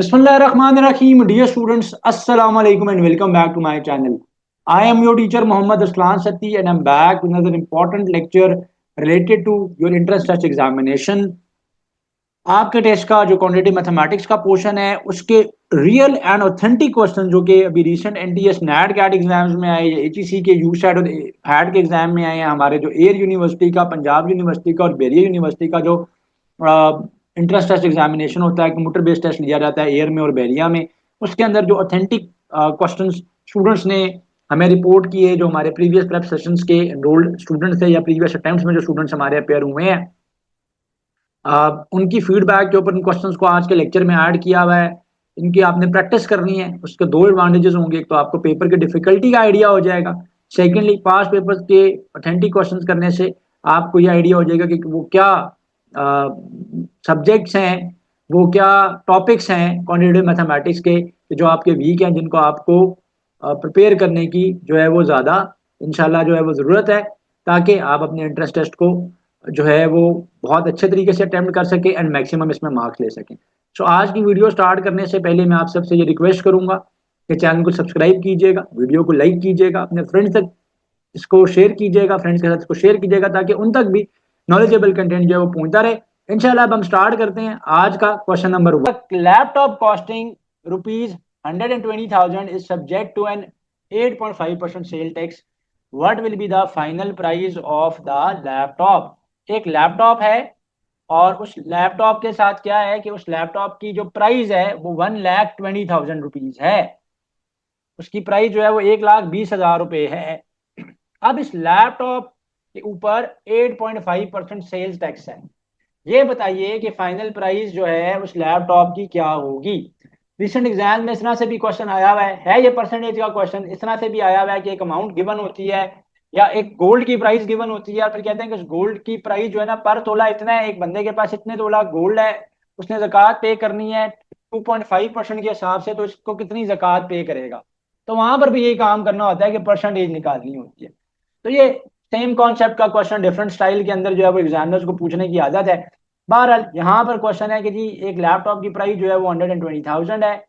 Bismillahirrahmanirrahim. Dear students, Assalamu alaikum and welcome back to my channel. I am your teacher Muhammad Aslan Satti and I'm back with another important lecture related to your interest test examination. आपके test का जो quantitative mathematics का portion है उसके real and authentic question जो कि अभी recent NTS NAT CAT exams में आए, एचईसी के यू सेट और हैट के एग्जाम में आए हैं, हमारे जो एयर यूनिवर्सिटी का, पंजाब यूनिवर्सिटी का और बेरिया यूनिवर्सिटी का जो इंट्रेंस टेस्ट एग्जामिनेशन होता है, कंप्यूटर बेस्ड टेस्ट लिया जाता है एयर में और बेरिया में, उसके अंदर जो ऑथेंटिक क्वेश्चन स्टूडेंट्स ने हमें रिपोर्ट किए, जो हमारे प्रीवियस प्रेप सेशंस के एनरोल्ड स्टूडेंट्स थे या प्रीवियस अटेम्प्ट्स में जो स्टूडेंट्स हमारे अपेयर हुए हैं, उनकी फीडबैक के ऊपर इन क्वेश्चंस को आज के लेक्चर में ऐड किया हुआ है। इनकी आपने प्रैक्टिस करनी है। उसके दो एडवांटेजेस होंगे, एक तो आपको पेपर की डिफिकल्टी का आइडिया हो जाएगा, सेकेंडली पास पेपर्स के ऑथेंटिक क्वेश्चंस करने से आपको ये आइडिया हो जाएगा कि वो क्या सब्जेक्ट्स हैं, वो क्या टॉपिक्स हैं क्वांटिटेटिव मैथमेटिक्स के जो आपके वीक हैं, जिनको आपको प्रिपेयर करने की जो है वो ज़्यादा इंशाल्लाह जो है वो ज़रूरत है, ताकि आप अपने इंट्रेंस टेस्ट को जो है वो बहुत अच्छे तरीके से अटेम्प्ट कर सके एंड मैक्सिमम इसमें मार्क्स ले सकें। सो आज की वीडियो स्टार्ट करने से पहले मैं आप सबसे ये रिक्वेस्ट करूंगा कि चैनल को सब्सक्राइब कीजिएगा, वीडियो को लाइक कीजिएगा, अपने फ्रेंड्स तक इसको शेयर कीजिएगा, फ्रेंड्स के साथ इसको शेयर कीजिएगा ताकि उन तक भी नॉलेजेबल कंटेंट जो है वो पहुंचता रहे। इंशाल्लाह अब हम स्टार्ट करते हैं आज का question number 1। Laptop costing ₹120,000 is subject to an 8.5% sale tax. What will be the final price of the laptop. एक लैपटॉप है और उस लैपटॉप के साथ क्या है कि उस लैपटॉप की जो प्राइस है वो 1,20,000 है। उसकी प्राइस जो है वो 1,20,000 है। अब इस लैपटॉप के ऊपर 8.5% सेल्स टैक्स है। ये बताइए कि फाइनल प्राइस जो है उस लैपटॉप की क्या होगी। रिसेंट एग्जाम में इस तरह से भी क्वेश्चन आया हुआ है ये परसेंटेज का क्वेश्चन इस तरह से भी आया हुआ है कि एक अमाउंट गिवन होती है या एक गोल्ड की प्राइस गिवन होती है और फिर कहते हैं कि उस गोल्ड की प्राइस जो है ना पर तोला इतना है, एक बंदे के पास इतने तोला गोल्ड है, उसने ज़कात पे करनी है 2.5% के हिसाब से, तो इसको कितनी ज़कात पे करेगा। तो वहां पर भी यही काम करना होता है कि परसेंटेज निकालनी होती है। तो ये सेम कॉन्सेप्ट का क्वेश्चन डिफरेंट स्टाइल के अंदर जो है वो एग्जामिनर्स को पूछने की आदत है। बहरहाल यहाँ पर क्वेश्चन है कि जी एक लैपटॉप की प्राइस जो है वो 120,000 है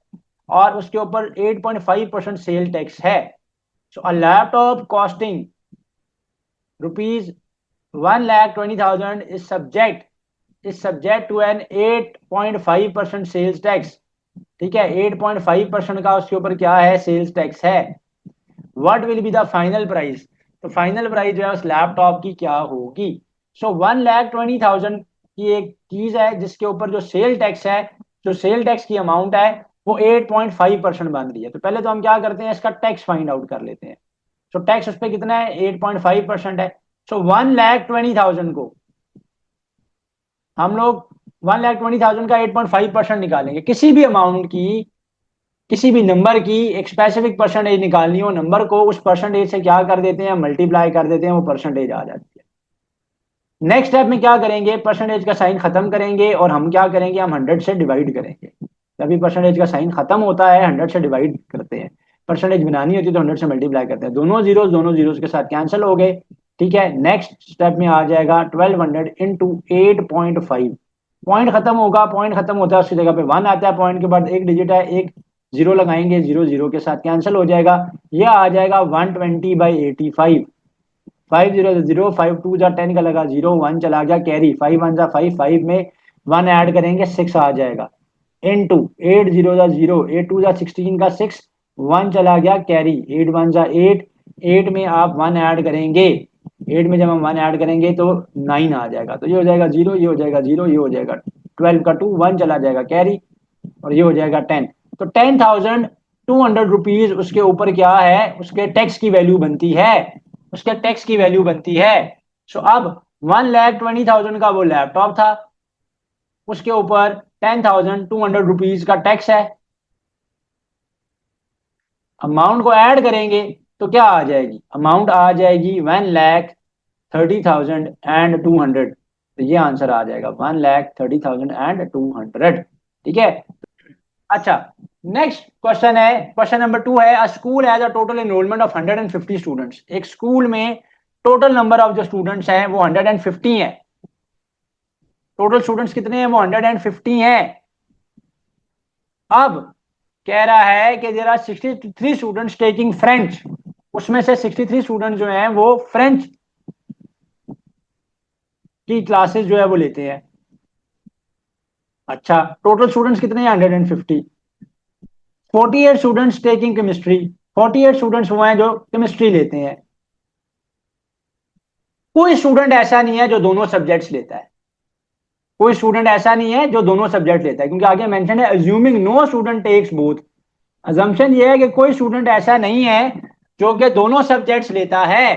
और उसके ऊपर 8.5% सेल टैक्स है। So a laptop costing ₹1,20,000 is subject to an 8.5% sales tax. ठीक है, 8.5% का उसके ऊपर क्या है, सेल्स टैक्स है। What will be the final price. तो फाइनल प्राइस जो है उस लैपटॉप की क्या होगी। सो 1,20,000 की एक चीज है जिसके ऊपर जो सेल टैक्स है, जो सेल टैक्स की अमाउंट है वो 8.5% बन रही है। तो पहले तो हम क्या करते हैं, इसका टैक्स फाइंड आउट कर लेते हैं। सो टैक्स उस पर कितना है, 8.5% है। सो 1,20,000 को हम लोग 1,20,000 का 8.5% निकालेंगे। किसी भी अमाउंट की, किसी भी नंबर की एक स्पेसिफिक परसेंटेज निकालनी हो, नंबर को उस परसेंटेज से क्या कर देते हैं, मल्टीप्लाई कर देते हैं, वो परसेंटेज आ जाती है। नेक्स्ट स्टेप में क्या करेंगे, परसेंटेज का साइन खत्म करेंगे और हम क्या करेंगे, हम 100 से डिवाइड करेंगे। तभी परसेंटेज का साइन खत्म होता है, 100 से डिवाइड करते हैं। परसेंटेज बनानी होती है तो 100 से मल्टीप्लाई करते हैं। दोनों जीरोस के साथ कैंसिल हो गए। ठीक है, नेक्स्ट स्टेप में आ जाएगा 1200 इंटू 8.5। पॉइंट खत्म होगा, पॉइंट खत्म होता है उसकी जगह पे 1 आता है, पॉइंट के बाद एक डिजिट है, एक जीरो लगाएंगे, जीरो जीरो के साथ कैंसिल हो जाएगा। ये आ जाएगा 120/85। 5 0 0, 5 2 जा 10 का लगा 0, 1 चला गया कैरी, 5 1 जा 5, 5 में 1 ऐड करेंगे 6 आ जाएगा। इनटू 8 0 जा 0, 8 2 जा 16 का 6, 1 चला गया कैरी, 8 1 जा 8, 8 में आप 1 ऐड करेंगे, 8 में जब हम 1 ऐड करेंगे तो 9 आ जाएगा। तो ये हो जाएगा 0, ये हो जाएगा 0, ये हो जाएगा 12 का 2, 1 चला जाएगा कैरी और ये हो जाएगा 10। तो 10,200 रुपीज उसके ऊपर क्या है, उसके टैक्स की वैल्यू बनती है, उसके टैक्स की वैल्यू बनती है। सो अब 1,20,000 का वो लैपटॉप था, उसके ऊपर 10,200 रुपीज का टैक्स है। अमाउंट को ऐड करेंगे तो क्या आ जाएगी, अमाउंट आ जाएगी 1,30,200। तो ये आंसर आ जाएगा 1,30,200। ठीक है, अच्छा नेक्स्ट क्वेश्चन है, क्वेश्चन नंबर 2 है, अ school has a total enrolment of 150 students. एक स्कूल में टोटल नंबर ऑफ जो स्टूडेंट्स हैं वो 150 है। टोटल स्टूडेंट्स कितने हैं, वो 150 हैं। अब कह रहा है कि there are 63 students taking French, उसमें से 63 स्टूडेंट जो हैं वो फ्रेंच की क्लासेस जो है वो लेते हैं। अच्छा, टोटल स्टूडेंट्स कितने हैं? 150। 48 स्टूडेंट्स टेकिंग केमिस्ट्री, 48 स्टूडेंट्स वो हैं जो केमिस्ट्री लेते हैं। कोई स्टूडेंट ऐसा नहीं है जो दोनों सब्जेक्ट्स लेता है, कोई स्टूडेंट ऐसा नहीं है जो दोनों सब्जेक्ट लेता है, क्योंकि आगे मेंशन है assuming no student takes both. Assumption ये है कि कोई स्टूडेंट ऐसा नहीं है जो कि दोनों सब्जेक्ट्स लेता है।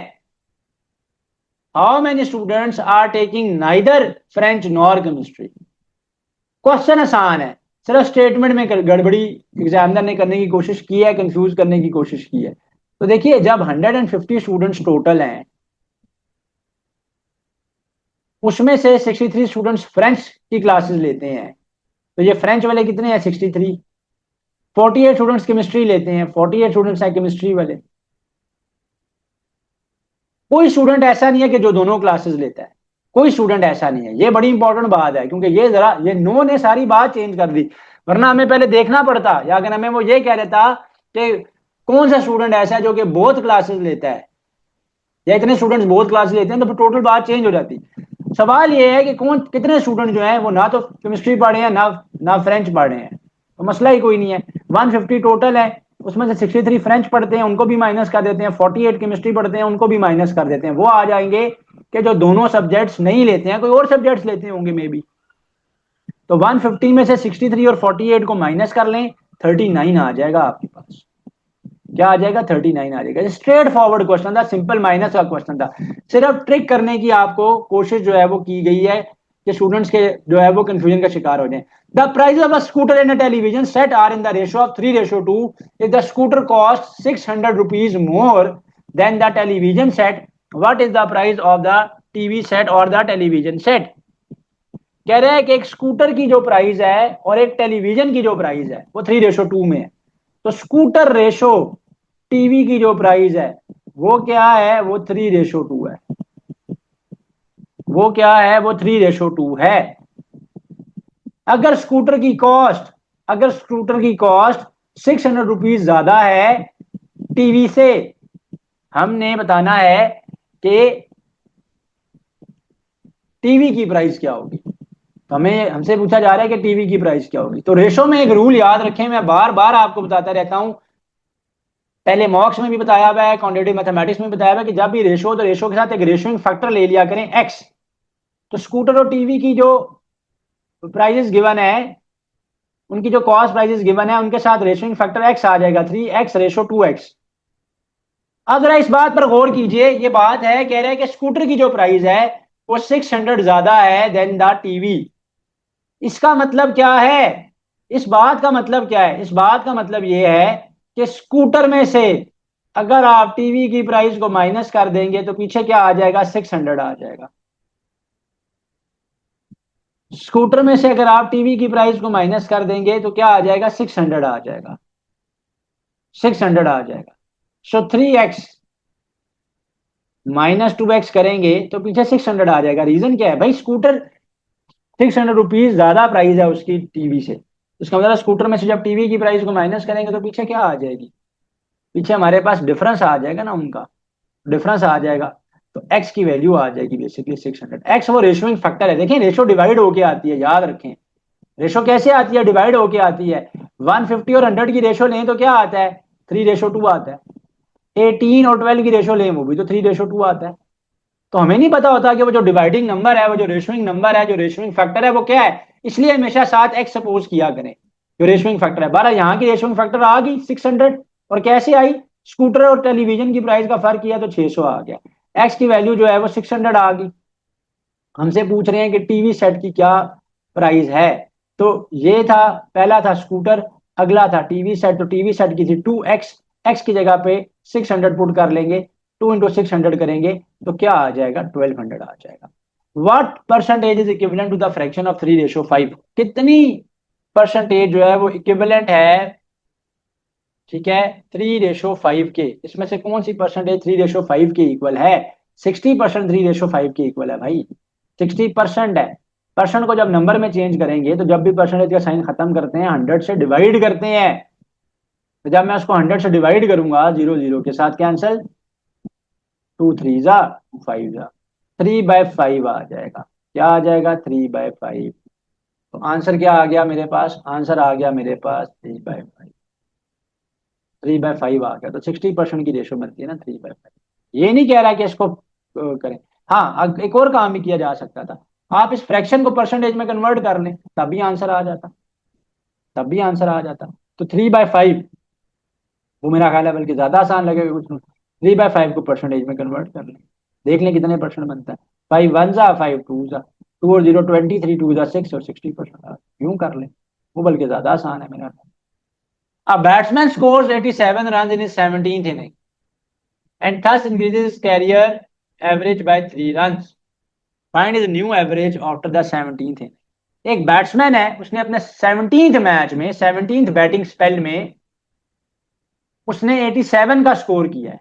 How many students are taking neither French nor chemistry. Question आसान है, सिर्फ स्टेटमेंट में गड़बड़ी एग्जामिनर ने करने की कोशिश की है, कंफ्यूज करने की कोशिश की है। तो देखिए, जब 150 स्टूडेंट्स टोटल हैं, उसमें से 63 स्टूडेंट्स फ्रेंच की क्लासेस लेते हैं, तो ये फ्रेंच वाले कितने हैं? 63। 48 स्टूडेंट्स केमिस्ट्री लेते हैं, 48 स्टूडेंट्स हैं केमिस्ट्री वाले। कोई स्टूडेंट ऐसा नहीं है कि जो दोनों क्लासेस लेता है, कोई स्टूडेंट ऐसा नहीं है। ये बड़ी इंपॉर्टेंट बात है, क्योंकि ये जरा ये नो ने सारी बात चेंज कर दी, वरना हमें पहले देखना पड़ता, या अगर हमें वो ये कह देता कि कौन सा स्टूडेंट ऐसा है जो कि बहुत क्लासेस लेता है, या इतने स्टूडेंट्स बहुत क्लासेस लेते हैं, तो फिर टोटल बात चेंज हो जाती। सवाल ये है कि कौन कितने स्टूडेंट जो हैं वो ना तो केमिस्ट्री पढ़े हैं ना फ्रेंच पढ़े हैं, तो मसला ही कोई नहीं है। 150 टोटल है, उसमें से 63 फ्रेंच पढ़ते हैं, उनको भी माइनस कर देते हैं, 48 केमिस्ट्री पढ़ते हैं, उनको भी माइनस कर देते हैं। वो आ जाएंगे कि जो दोनों सब्जेक्ट्स नहीं लेते हैं, कोई और सब्जेक्ट्स लेते होंगे मे बी। तो 150 में से 63 और 48 को माइनस कर लें, 39 आ जाएगा आपके पास। क्या आ जाएगा? 39 आ जाएगा। स्ट्रेट फॉरवर्ड क्वेश्चन था, सिंपल माइनस का क्वेश्चन था। सिर्फ ट्रिक करने की आपको कोशिश जो है वो की गई है कि स्टूडेंट्स के जो है वो कंफ्यूजन का शिकार हो जाए। The price of a scooter in a television set are in the ratio of 3:2। If the scooter cost 600 rupees more than the television set, what is the price of the TV set और the television set. कह रहे हैं कि एक scooter की जो price है और एक टेलीविजन की जो प्राइस है वो 3:2 में है। तो स्कूटर रेशो टीवी की जो प्राइस है वो क्या है? वो 3:2 है। वो क्या है? वो 3:2 है। अगर स्कूटर की कॉस्ट 600 रुपीज ज्यादा है टीवी से, हमने बताना है कि टीवी की प्राइस क्या होगी। तो हमें हमसे पूछा जा रहा है कि टीवी की प्राइस क्या होगी। तो रेशो में एक रूल याद रखें, मैं बार बार आपको बताता रहता हूं, पहले मॉक्स में भी बताया हुआ है, क्वांटिटेटिव मैथमेटिक्स में बताया हुआ है कि जब भी रेशो हो तो रेशो के साथ एक रेशोइंग फैक्टर ले लिया करें एक्स। तो स्कूटर और टीवी की जो प्राइजेस गिवन है, उनकी जो कॉस्ट प्राइजेस गिवन है, उनके साथ रेशोइंग फैक्टर एक्स आ जाएगा, 3x/2x। अब जरा इस बात पर गौर कीजिए, ये बात है, कह रहे हैं कि स्कूटर की जो प्राइस है वो 600 ज्यादा है देन द टीवी। इसका मतलब क्या है? इस बात का मतलब क्या है? इस बात का मतलब यह है कि स्कूटर में से अगर आप टीवी की प्राइस को माइनस कर देंगे तो पीछे क्या आ जाएगा? 600 आ जाएगा। स्कूटर में से अगर आप टीवी की प्राइस को माइनस कर देंगे तो क्या आ जाएगा? 600 आ जाएगा। 600 आ जाएगा। सो 3x -2x करेंगे तो पीछे 600 आ जाएगा। रीजन क्या है भाई? स्कूटर 600 रुपीज ज्यादा प्राइस है उसकी टीवी से, इसका मतलब स्कूटर में से जब टीवी की प्राइस को माइनस करेंगे तो पीछे क्या आ जाएगी? पीछे हमारे पास डिफरेंस आ जाएगा ना, उनका डिफरेंस आ जाएगा। तो एक्स की वैल्यू आ जाएगी बेसिकली 600। एक्स वो रेशोइंग फैक्टर है। देखिए, रेशो डिवाइड होके आती है, याद रखें। रेशो कैसे आती है? डिवाइड होके आती है। 150 और 100 की रेशो लें तो क्या आता है? 3:2 आता है। 18 और 12 की रेशो लें वो भी तो 3:2 आता है। तो हमें नहीं पता होता कि वो जो डिवाइडिंग नंबर है, वो जो रेशोइंग नंबर है, जो रेशोइंग फैक्टर है, वो क्या है। इसलिए हमेशा साथ एक्स सपोज किया करें जो रेशोइंग फैक्टर है। 12 यहाँ की रेशोइंग फैक्टर आ गई 600, और कैसे आई? स्कूटर और टेलीविजन की प्राइस का फर्क किया तो 600 आ गया। एक्स की वैल्यू जो है वो 600 आ गई। हमसे पूछ रहे हैं कि टीवी सेट की क्या प्राइस है। तो ये था, पहला था स्कूटर, अगला था टीवी सेट। तो टीवी सेट की थी 2x, एक्स की जगह पे 600 पुट कर लेंगे, 2 × 600 करेंगे तो क्या आ जाएगा? 1200 आ जाएगा। What percentage is equivalent to the fraction of 3:5? कितनी परसेंटेज जो है वो इक्विवेलेंट है, ठीक है, 3:5 के। इसमें से कौन सी परसेंटेज 3:5 के इक्वल है? 60% 3:5 के इक्वल है भाई, 60% है। परसेंट को जब नंबर में चेंज करेंगे तो जब भी परसेंटेज का साइन खत्म करते हैं 100 से डिवाइड करते हैं। तो जब मैं उसको 100 से डिवाइड करूंगा 0 0 के साथ कैंसिल, 2 3 जा 5 जा, 3/5 आ जाएगा। क्या आ जाएगा? 3/5। तो आंसर क्या आ गया मेरे पास? आंसर आ गया मेरे पास 3/5। 3/5 आ गया। तो 60% की रेशो बनती है ना 3/5। ये नहीं कह रहा कि इसको करें। हाँ, एक और काम भी किया जा सकता था, आप इस फ्रैक्शन को परसेंटेज में कन्वर्ट कर लें, तब भी आंसर आ जाता, तब भी आंसर आ जाता। तो 3/5 वो मेरा ख्याल है बल्कि ज्यादा आसान लगेगा कुछ। 3/5 को परसेंटेज में कन्वर्ट कर लें, देख लें कितने परसेंट बनता है। 5 1 जा 5 2 जा, 2 और 0 23, 2 जा 6 और 60%। यूं कर लें, वो बल्कि ज्यादा आसान है मेरा ख्याल। A batsman scores 87 runs in his 17th inning and thus increases his career average by 3 runs. Find his new average after the 17th inning. एक बैट्समैन है, उसने अपने 17th मैच में, 17th बैटिंग स्पेल में उसने 87 का स्कोर किया है।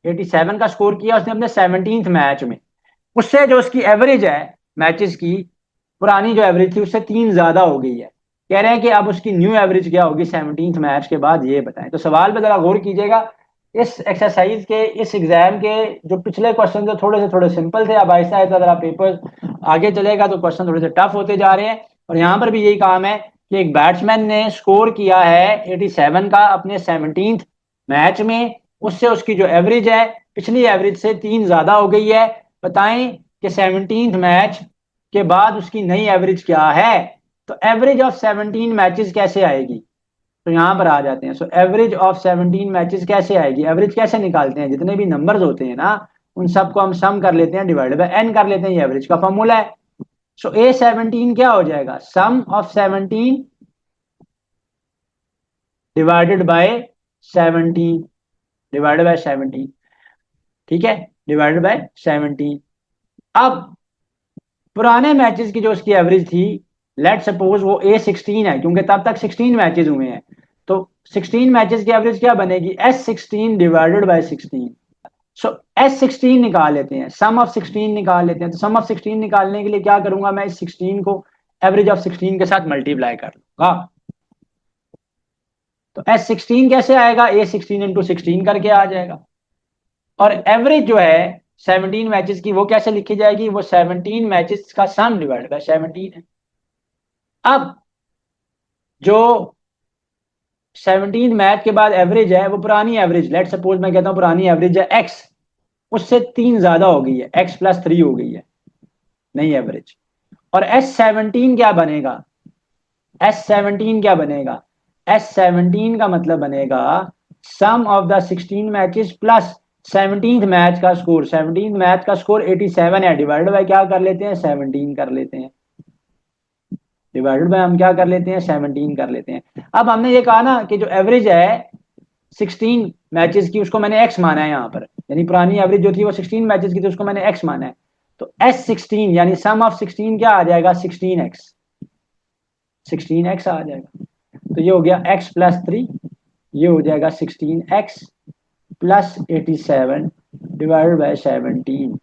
87 का स्कोर किया उसने अपने 17th मैच में। उससे जो उसकी एवरेज है मैचेस की, पुरानी जो एवरेज थी उससे 3 ज्यादा हो गई है। कह रहे हैं कि अब उसकी न्यू एवरेज क्या होगी 17th मैच के बाद, ये बताएं। तो सवाल पे जरा गौर कीजिएगा। इस एक्सरसाइज के, इस एग्जाम के जो पिछले क्वेश्चन थे थोड़े सिंपल थे, अब आहिस्ता आहिस्ता जरा पेपर आगे चलेगा तो क्वेश्चन थोड़े से टफ होते जा रहे हैं। और यहाँ पर भी यही काम है कि एक बैट्समैन ने स्कोर किया है 87 का अपने 17th मैच में, उससे उसकी जो एवरेज है पिछली एवरेज से 3 ज्यादा हो गई है। बताएं कि 17th मैच के बाद उसकी नई एवरेज क्या है। तो एवरेज ऑफ 17 मैचेस कैसे आएगी? तो यहां पर आ जाते हैं। सो एवरेज ऑफ 17 मैचेस कैसे आएगी? एवरेज कैसे निकालते हैं? जितने भी नंबर्स होते हैं ना उन सबको हम सम कर लेते हैं, डिवाइड बाय एन कर लेते हैं, ये एवरेज का फॉर्मूला है। सो A17 क्या हो जाएगा? Sum of 17 divided by 17, divided by 17, ठीक है, डिवाइडेड बाय 17। अब पुराने मैचेस की जो उसकी एवरेज थी, लेट सपोज वो A16 है क्योंकि तब तक 16 मैचेस हुए हैं, तो 16 मैचेस की एवरेज क्या बनेगी? S16 divided by 16। So S16 निकाल लेते हैं, सम ऑफ 16 निकाल लेते हैं। तो सम ऑफ 16 निकालने के लिए क्या करूंगा मैं? इस 16 को एवरेज ऑफ 16 के साथ मल्टीप्लाई कर लूंगा। तो S16 कैसे आएगा? A16 इंटू 16 करके आ जाएगा। और एवरेज जो है 17 मैचेस की वो कैसे लिखी जाएगी? वो 17 मैचेस का सम डिवाइड बाय 17 है। अब जो 17 मैच के बाद एवरेज है वो पुरानी एवरेज, लेट सपोज मैं कहता हूं पुरानी एवरेज है एक्स, उससे 3 ज्यादा हो गई है, x+3 हो गई है नई एवरेज। और S17 क्या बनेगा? S17 क्या बनेगा? S17 का मतलब बनेगा sum of the 16 matches plus 17th match का स्कोर। 17th मैच का स्कोर 87 है, डिवाइडेड बाय क्या कर लेते हैं? 17 कर लेते हैं। डिवाइडेड बाय हम क्या कर लेते हैं? 17 कर लेते हैं। अब हमने ये कहा ना कि जो एवरेज है 16 मैचेस की उसको मैंने एक्स माना है यहाँ पर, यानी पुरानी एवरेज जो थी वो 16 मैचेस की थी उसको मैंने एक्स माना है। तो S16 यानी सम ऑफ 16 क्या आ जाएगा? 16x, 16x आ जाएगा। तो ये हो गया x+3, ये हो जाएगा 16x plus 87 divided by 17।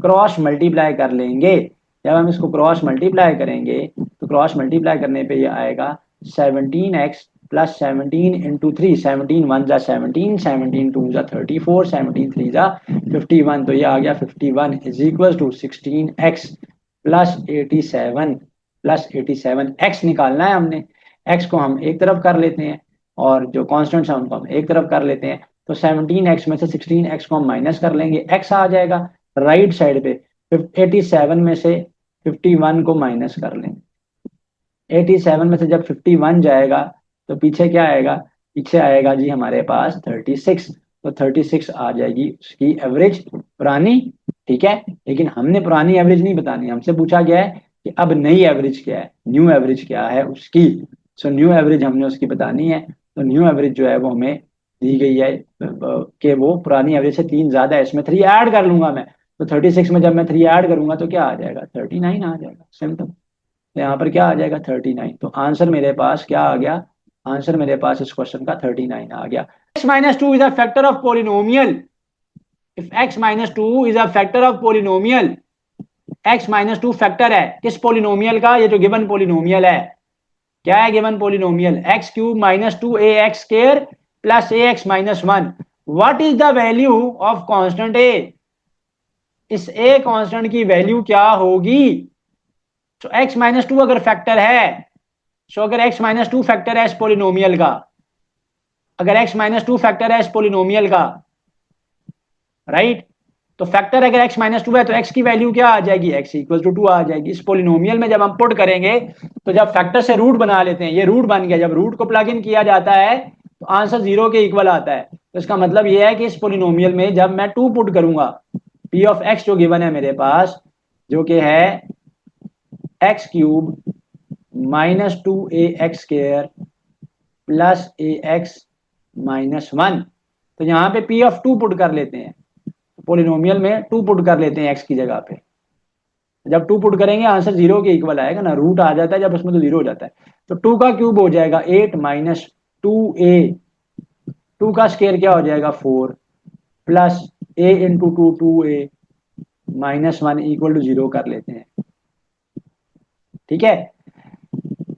Cross multiply कर लेंगे। जब हम इसको क्रॉस मल्टीप्लाई करेंगे तो क्रॉस मल्टीप्लाई करने पे ये आएगा 17x प्लस 17 इंटू 3, 17 1 जा 17, 17 2 जा 34, 17 3 जा 51। तो ये आ गया 51 is equal to 16x plus 87 plus 87। x निकालना है हमने, x को हम एक तरफ कर लेते हैं और जो कॉन्स्टेंट्स हैं उनको हम एक तरफ कर लेते हैं। तो 17x में से 16x को हम माइनस कर लेंगे, x आ जाएगा राइट साइड पे। 87 में से 51 को माइनस कर लेंगे। 87 में से जब 51 जाएगा तो पीछे क्या आएगा? पीछे आएगा जी हमारे पास 36। तो 36 आ जाएगी उसकी एवरेज पुरानी, ठीक है। लेकिन हमने पुरानी एवरेज नहीं बतानी, हमसे पूछा गया है कि अब नई एवरेज क्या है, न्यू एवरेज क्या है उसकी। सो न्यू एवरेज हमने उसकी बतानी है। तो न्यू एवरेज जो है वो हमें दी गई है कि वो पुरानी एवरेज से 3 ज्यादा है। इसमें 3 ऐड कर लूंगा मैं, तो 36 में जब मैं 3 ऐड करूंगा तो क्या आ जाएगा? 39 आ जाएगा, सिंपल। तो यहाँ पर क्या आ जाएगा? 39। तो आंसर मेरे पास क्या आ गया? आंसर मेरे पास इस क्वेश्चन का 39 आ गया। x-2 is a factor of polynomial. If x-2 is a factor of polynomial x minus two factor है किस पोलिनोमियल का, ये जो गिवन पोलिनोमियल है, क्या है given polynomial, x cube minus two a x square plus a x minus one. What is the value of constant a, इस a constant की वैल्यू क्या होगी। तो एक्स माइनस टू अगर फैक्टर है, सो अगर एक्स माइनस टू फैक्टर है इस पोलिनोमियल का, अगर एक्स माइनस टू फैक्टर है इस पोलिनोमियल का, राइट, तो फैक्टर अगर x माइनस टू है तो x की वैल्यू क्या आ जाएगी, x इक्वल टू टू आ जाएगी। इस पोलिनोमियल में जब हम पुट करेंगे तो जब फैक्टर से रूट बना लेते हैं, ये रूट बन गया, जब रूट को प्लग इन किया जाता है तो आंसर जीरो के इक्वल आता है। तो इसका मतलब ये है कि इस पोलिनोमियल में जब मैं टू पुट करूंगा, p ऑफ x जो गिवन है मेरे पास, जो कि है x cube minus two a x square plus a x minus one, तो यहाँ पे p ऑफ टू पुट कर लेते हैं, पोलिनोमियल में टू पुट कर लेते हैं x की जगह पे। जब टू पुट करेंगे आंसर जीरो के इक्वल आएगा ना, रूट आ जाता है जब उसमें तो जीरो हो जाता है। तो टू का क्यूब हो जाएगा 8 माइनस टू ए, टू का स्क्वायर क्या हो जाएगा 4 plus a into two two a minus one equal to zero कर लेते हैं। ठीक है,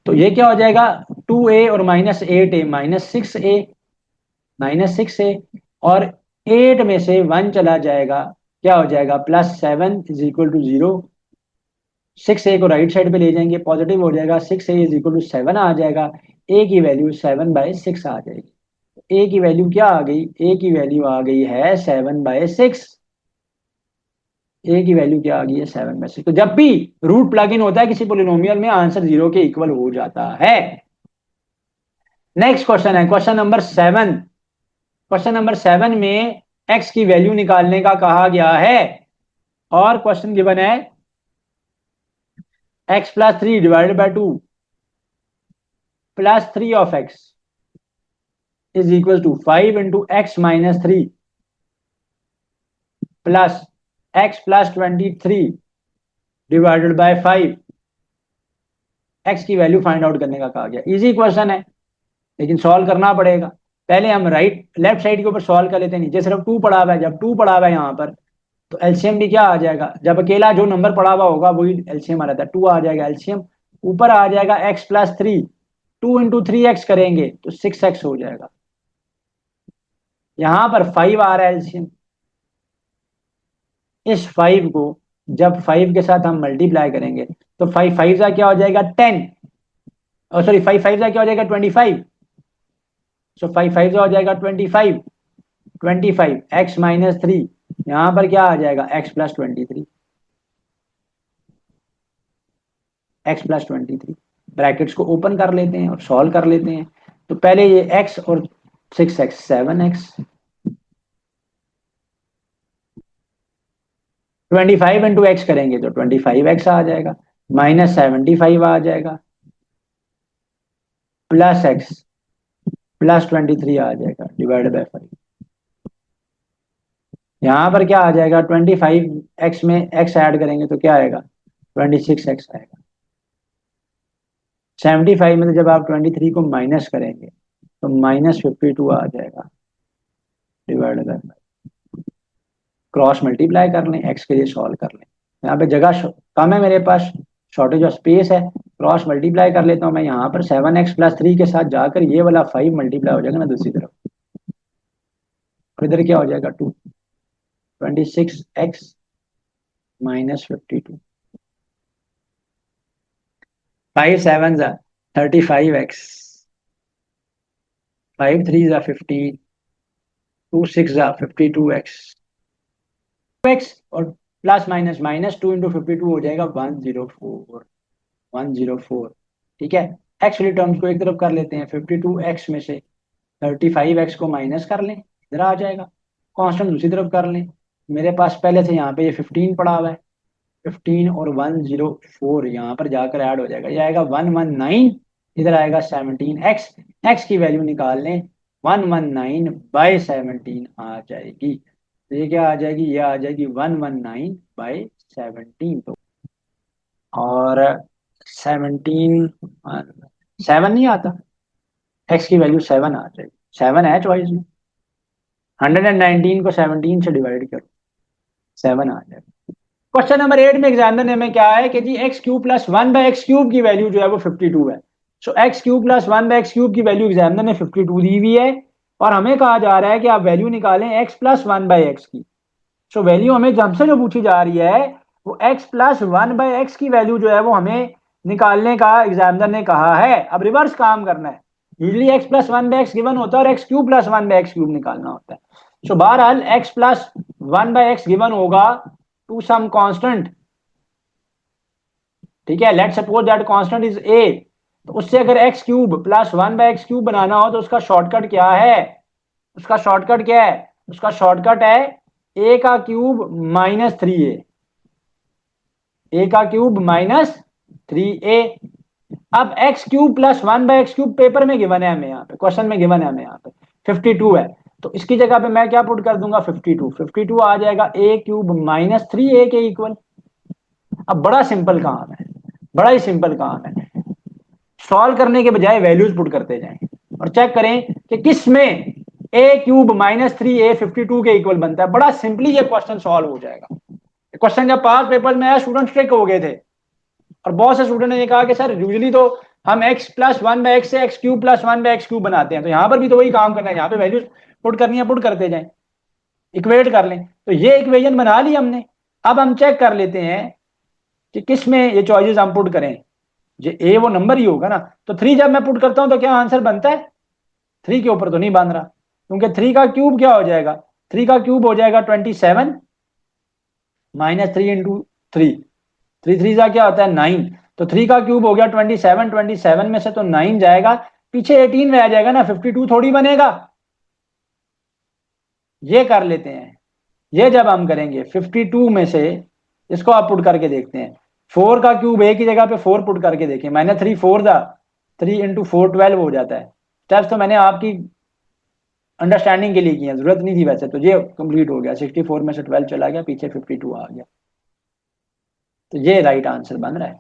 तो ये क्या हो जाएगा 2a और minus 8a minus 6a, minus 6a, और 8 में से 1 चला जाएगा, क्या हो जाएगा प्लस 7 इज इक्वल टू जीरो। 6a को राइट साइड पे ले जाएंगे, पॉजिटिव हो जाएगा, 6a इज इक्वल टू 7 आ जाएगा, a की वैल्यू 7/6 आ जाएगी। a की वैल्यू क्या आ गई, a की वैल्यू आ गई है 7/6, a की वैल्यू क्या आ गई है 7/6। तो जब भी रूट प्लग इन होता है किसी पोलिनोमियल में आंसर जीरो के इक्वल हो जाता है। नेक्स्ट क्वेश्चन है क्वेश्चन नंबर 7। क्वेश्चन नंबर 7 में x की वैल्यू निकालने का कहा गया है और क्वेश्चन गिवन है x plus three divided by two plus three of x is equal to 5 into x minus three plus x plus 23 divided by 5। x की वैल्यू फाइंड आउट करने का कहा गया। इजी क्वेश्चन है लेकिन सॉल्व करना पड़ेगा। पहले हम लेफ्ट साइड के ऊपर सॉल्व कर लेते हैं, नीचे सिर्फ टू पड़ा हुआ है, जब टू पड़ा हुआ है यहाँ पर तो एलसीएम भी क्या आ जाएगा, जब अकेला जो नंबर पड़ा हुआ होगा वही एलसीएम आ जाता है, टू आ जाएगा एलसीएम, ऊपर आ जाएगा x plus three, two into three x करेंगे तो 6x हो जाएगा, यहां पर 5 आ रहा है एलसीएम। इस 5 को जब 5 के साथ हम मल्टीप्लाई करेंगे तो 5 5 का क्या हो जाएगा 10, और सॉरी 5 5 का क्या हो जाएगा 25, सो 5 5 का हो जाएगा 25, 25 एक्स माइनस थ्री, यहां पर क्या आ जाएगा x plus 23, x plus 23। Brackets को ओपन कर लेते हैं और सॉल्व कर लेते हैं। तो पहले ये x और 6x 7x, 25 इंटू एक्स करेंगे तो 25x आ जाएगा, माइनस 75 आ जाएगा, प्लस x प्लस 23 आ जाएगा डिवाइड बाय 5। यहां पर क्या आ जाएगा 25x में x ऐड करेंगे तो क्या आएगा 26x आएगा। 75 में से जब आप 23 को माइनस करेंगे तो माइनस 52 आ जाएगा डिवाइड बाय 5। क्रॉस मल्टीप्लाई कर लें, एक्स के लिए सॉल्व कर लें, यहाँ पे जगह कम है मेरे पास, शॉर्टेज ऑफ स्पेस है, क्रॉस मल्टीप्लाई कर लेता हूँ मैं। यहाँ पर 7x प्लस थ्री के साथ जाकर ये वाला 5 मल्टीप्लाई हो जाएगा ना दूसरी तरफ, और इधर क्या हो जाएगा 2, 26x minus 52, 5 7 35x, 5 3 15, 2 6 52x, x और प्लस माइनस माइनस 2 इंटू 52 हो जाएगा 104, 104। ठीक है, एक्स वाली टर्म्स को एक तरफ कर लेते हैं, 52x में से 35x को माइनस कर लें, इधर आ जाएगा, कांस्टेंट दूसरी तरफ कर लें। मेरे पास पहले से यहाँ पे ये 15 पड़ा हुआ है, 15 और 104 यहाँ पर जाकर ऐड हो जाएगा, ये आएगा 119, इधर आएगा 17x, x की वैल्यू निकाल लें 119/17 आ जाएगी। तो ये क्या आ जाएगी, ये आ जाएगी 119/17। तो और 17 7 नहीं आता, x की वैल्यू 7 आ जाएगी, 7 है चॉइस में, 119 को 17 से डिवाइड करो 7 आ जाएगा। क्वेश्चन नंबर 8 में एग्जामिनर ने हमें क्या है कि जी x cube plus one by x cube की वैल्यू जो है वो 52 है। So x cube plus one by x cube की वैल्यू एग्जामिनर ने 52 दी हुई है, और हमें कहा जा रहा है कि आप वैल्यू निकालें x plus one by x की। सो वैल्यू हमें हमसे जो पूछी जा रही है वो x plus one by x की वैल्यू जो है वो हमें निकालने का एग्जामिनर ने कहा है। अब रिवर्स काम करना है। Usually x plus one by x given होता है और x cube plus one by x cube निकालना होता है। सो बहरहाल x plus one by x given होगा टू सम कांस्टेंट, ठीक है। Let suppose that constant is a. तो उससे अगर x cube plus one by x cube बनाना हो तो उसका शॉर्टकट क्या है? उसका शॉर्टकट क्या है? उसका शॉर्टकट है ए का क्यूब माइनस थ्री ए का क्यूब माइनस थ्री ए। अब x cube plus one by x cube paper में गिवन है हमें, यहाँ पे क्वेश्चन में गिवन है हमें यहाँ पे 52 है। तो इसकी जगह पे मैं क्या पुट कर दूंगा? 52। 52 आ जाएगा ए क्यूब माइनस थ्री ए के इक्वल। अब बड़ा सिंपल काम है, बड़ा ही सिंपल काम है। सॉल्व करने के बजाय वैल्यूज पुट करते जाएं और चेक करें कि किस में ए क्यूब माइनस थ्री ए 52 के इक्वल बनता है। बड़ा सिंपली ये क्वेश्चन सॉल्व हो जाएगा। क्वेश्चन जब पास पेपर में आया स्टूडेंट स्ट्रिक हो गए थे, और बहुत से स्टूडेंट ने ये कहा कि सर यूजली तो हम x plus one by x से x cube plus one by x cube बनाते हैं, तो यहाँ पर भी तो वही काम करना है, यहाँ पे वैल्यूज पुट करनी है, पुट करते जाएं, इक्वेट कर लें। तो ये इक्वेशन बना ली हमने। अब हम चेक कर लेते हैं कि किस में ये चॉइसेस हम पुट करें। जो ए वो नंबर ही होगा ना, तो थ्री जब मैं पुट करता हूं तो क्या आंसर बनता है? थ्री के ऊपर तो नहीं बन रहा, क्योंकि थ्री का क्यूब क्या हो जाएगा? थ्री का क्यूब हो जाएगा 27 minus three into three. Three three का क्या होता है? 9। तो थ्री का क्यूब हो गया 27, 27 में से तो 9 जाएगा, पीछे 18 रह जाएगा ना, 52 थोड़ी बनेगा। ये कर लेते हैं। ये जब हम करेंगे 52 में से, इसको आप पुट करके देखते हैं। फोर का क्यूब एक ही जगह पे फोर पुट करके देखें, मैंने थ्री फोर दा, थ्री इंटू फोर 12 हो जाता है। स्टेप्स तो मैंने आपकी अंडरस्टैंडिंग के लिए किया, जरूरत नहीं थी वैसे तो। ये कंप्लीट हो गया, 64 में से 12 चला गया, पीछे 52 आ गया। तो ये राइट आंसर बन रहा है।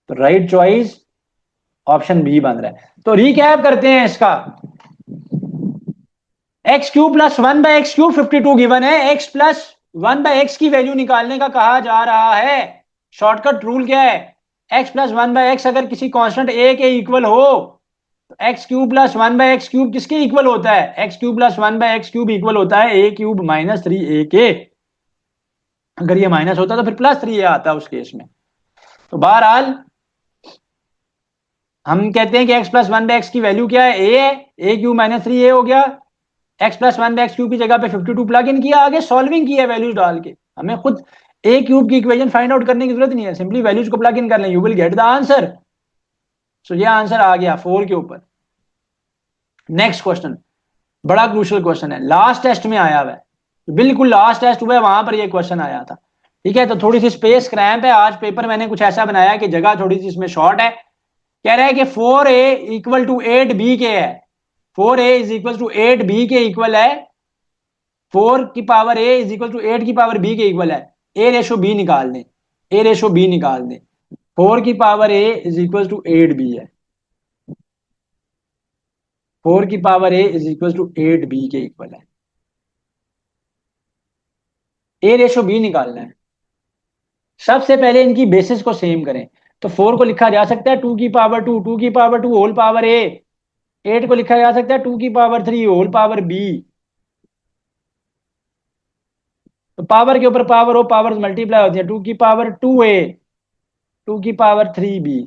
तो राइट चॉइस ऑप्शन बी बन रहा है। तो रिकैप करते हैं इसका। X cube plus one by x cube 52 given है। X plus one by x की वैल्यू निकालने का कहा जा रहा है। शॉर्टकट रूल क्या है? X plus one by x अगर किसी कांस्टेंट ए के इक्वल हो तो x cube plus one by x cube किसके इक्वल होता है? X cube plus one by x cube equal होता है ए क्यूब माइनस थ्री ए के। अगर ये माइनस होता तो फिर प्लस थ्री ए आता उस केस में। तो बहरहाल हम कहते हैं कि x plus one by x की वैल्यू क्या है? ए है। ए क्यूब माइनस थ्री ए हो गया। X plus one by x cube की जगह पे 52 प्लग इन किया, आगे सॉल्विंग किया वैल्यूज डाल के। हमें खुद ए क्यूब की इक्वेशन फाइंड आउट करने की जरूरत नहीं है, सिंपली वैल्यूज को प्लग इन कर लें, you will get the answer. So ये आंसर आ गया 4 के ऊपर। नेक्स्ट क्वेश्चन बड़ा क्रूशियल क्वेश्चन है, लास्ट टेस्ट में आया हुआ है, बिल्कुल लास्ट टेस्ट हुआ है वहां पर ये क्वेश्चन आया था। ठीक है, तो थोड़ी सी स्पेस क्रैम्प है, आज पेपर मैंने कुछ ऐसा बनाया कि जगह थोड़ी सी इसमें शॉर्ट है। कह रहा है कि 4a इक्वल टू 8b के है। 4a is equal to 8b के इक्वल है। 4 की power a is equal to 8 की पावर b के इक्वल है। ए रेशो बी निकाल दें, ए रेशो बी निकाल दें। 4 की power a is equal to 8b है। 4 की power a is equal to 8b के इक्वल है। ए रेशो बी निकालना है। सबसे पहले इनकी बेसिस को सेम करें। तो 4 को लिखा जा सकता है 2 की पावर 2, 2 की पावर 2 होल पावर a। 8 को लिखा जा सकता है 2 की पावर 3 होल पावर b। तो पावर के ऊपर पावर हो, पावर मल्टीप्लाई होती है। 2 की पावर 2a, 2 की पावर 3b।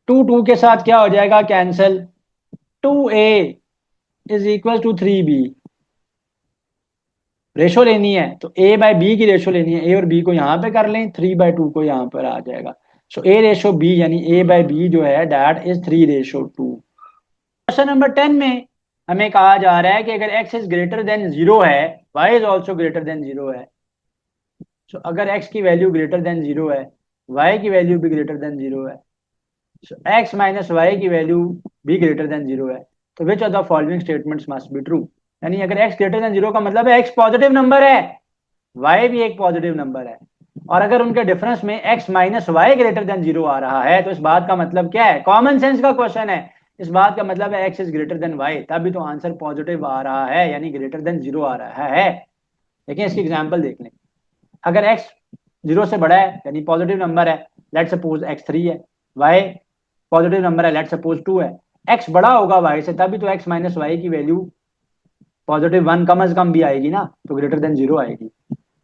2 2 के साथ क्या हो जाएगा? Cancel. 2a is equal to 3b। Ratio लेनी है तो a बाय बी की रेशो लेनी है, a और b को यहां पे कर लें, 3/2 को यहां पर आ जाएगा। सो a रेशो b यानी a बाय बी जो है डैट इज 3/2। क्वेश्चन नंबर 10 में हमें कहा जा रहा है कि अगर x इज ग्रेटर देन 0 है, y is also greater than 0 है। सो अगर x की वैल्यू ग्रेटर देन 0 है, y की वैल्यू भी ग्रेटर देन 0 है। सो x माइनस वाई की वैल्यू भी ग्रेटर देन 0 है। तो which of the following statements must be true? यानी अगर x ग्रेटर देन 0 का मतलब है x पॉजिटिव नंबर है, y भी एक पॉजिटिव नंबर है, और अगर उनके डिफरेंस में x minus y greater than 0 आ रहा है तो इस बात का मतलब क्या है? कॉमन सेंस का क्वेश्चन है। इस बात का मतलब है x is greater than y, तभी तो आंसर पॉजिटिव आ रहा है, यानी ग्रेटर देन 0 आ रहा है। देखिए इसकी एग्जांपल देख लें। अगर x 0 से बड़ा है यानी पॉजिटिव नंबर है, लेट सपोज x 3 है, y पॉजिटिव नंबर है, लेट सपोज 2 है, x बड़ा होगा y से तभी तो x माइनस वाई की वैल्यू पॉजिटिव 1 कम से कम भी आएगी ना, तो ग्रेटर देन 0 आएगी।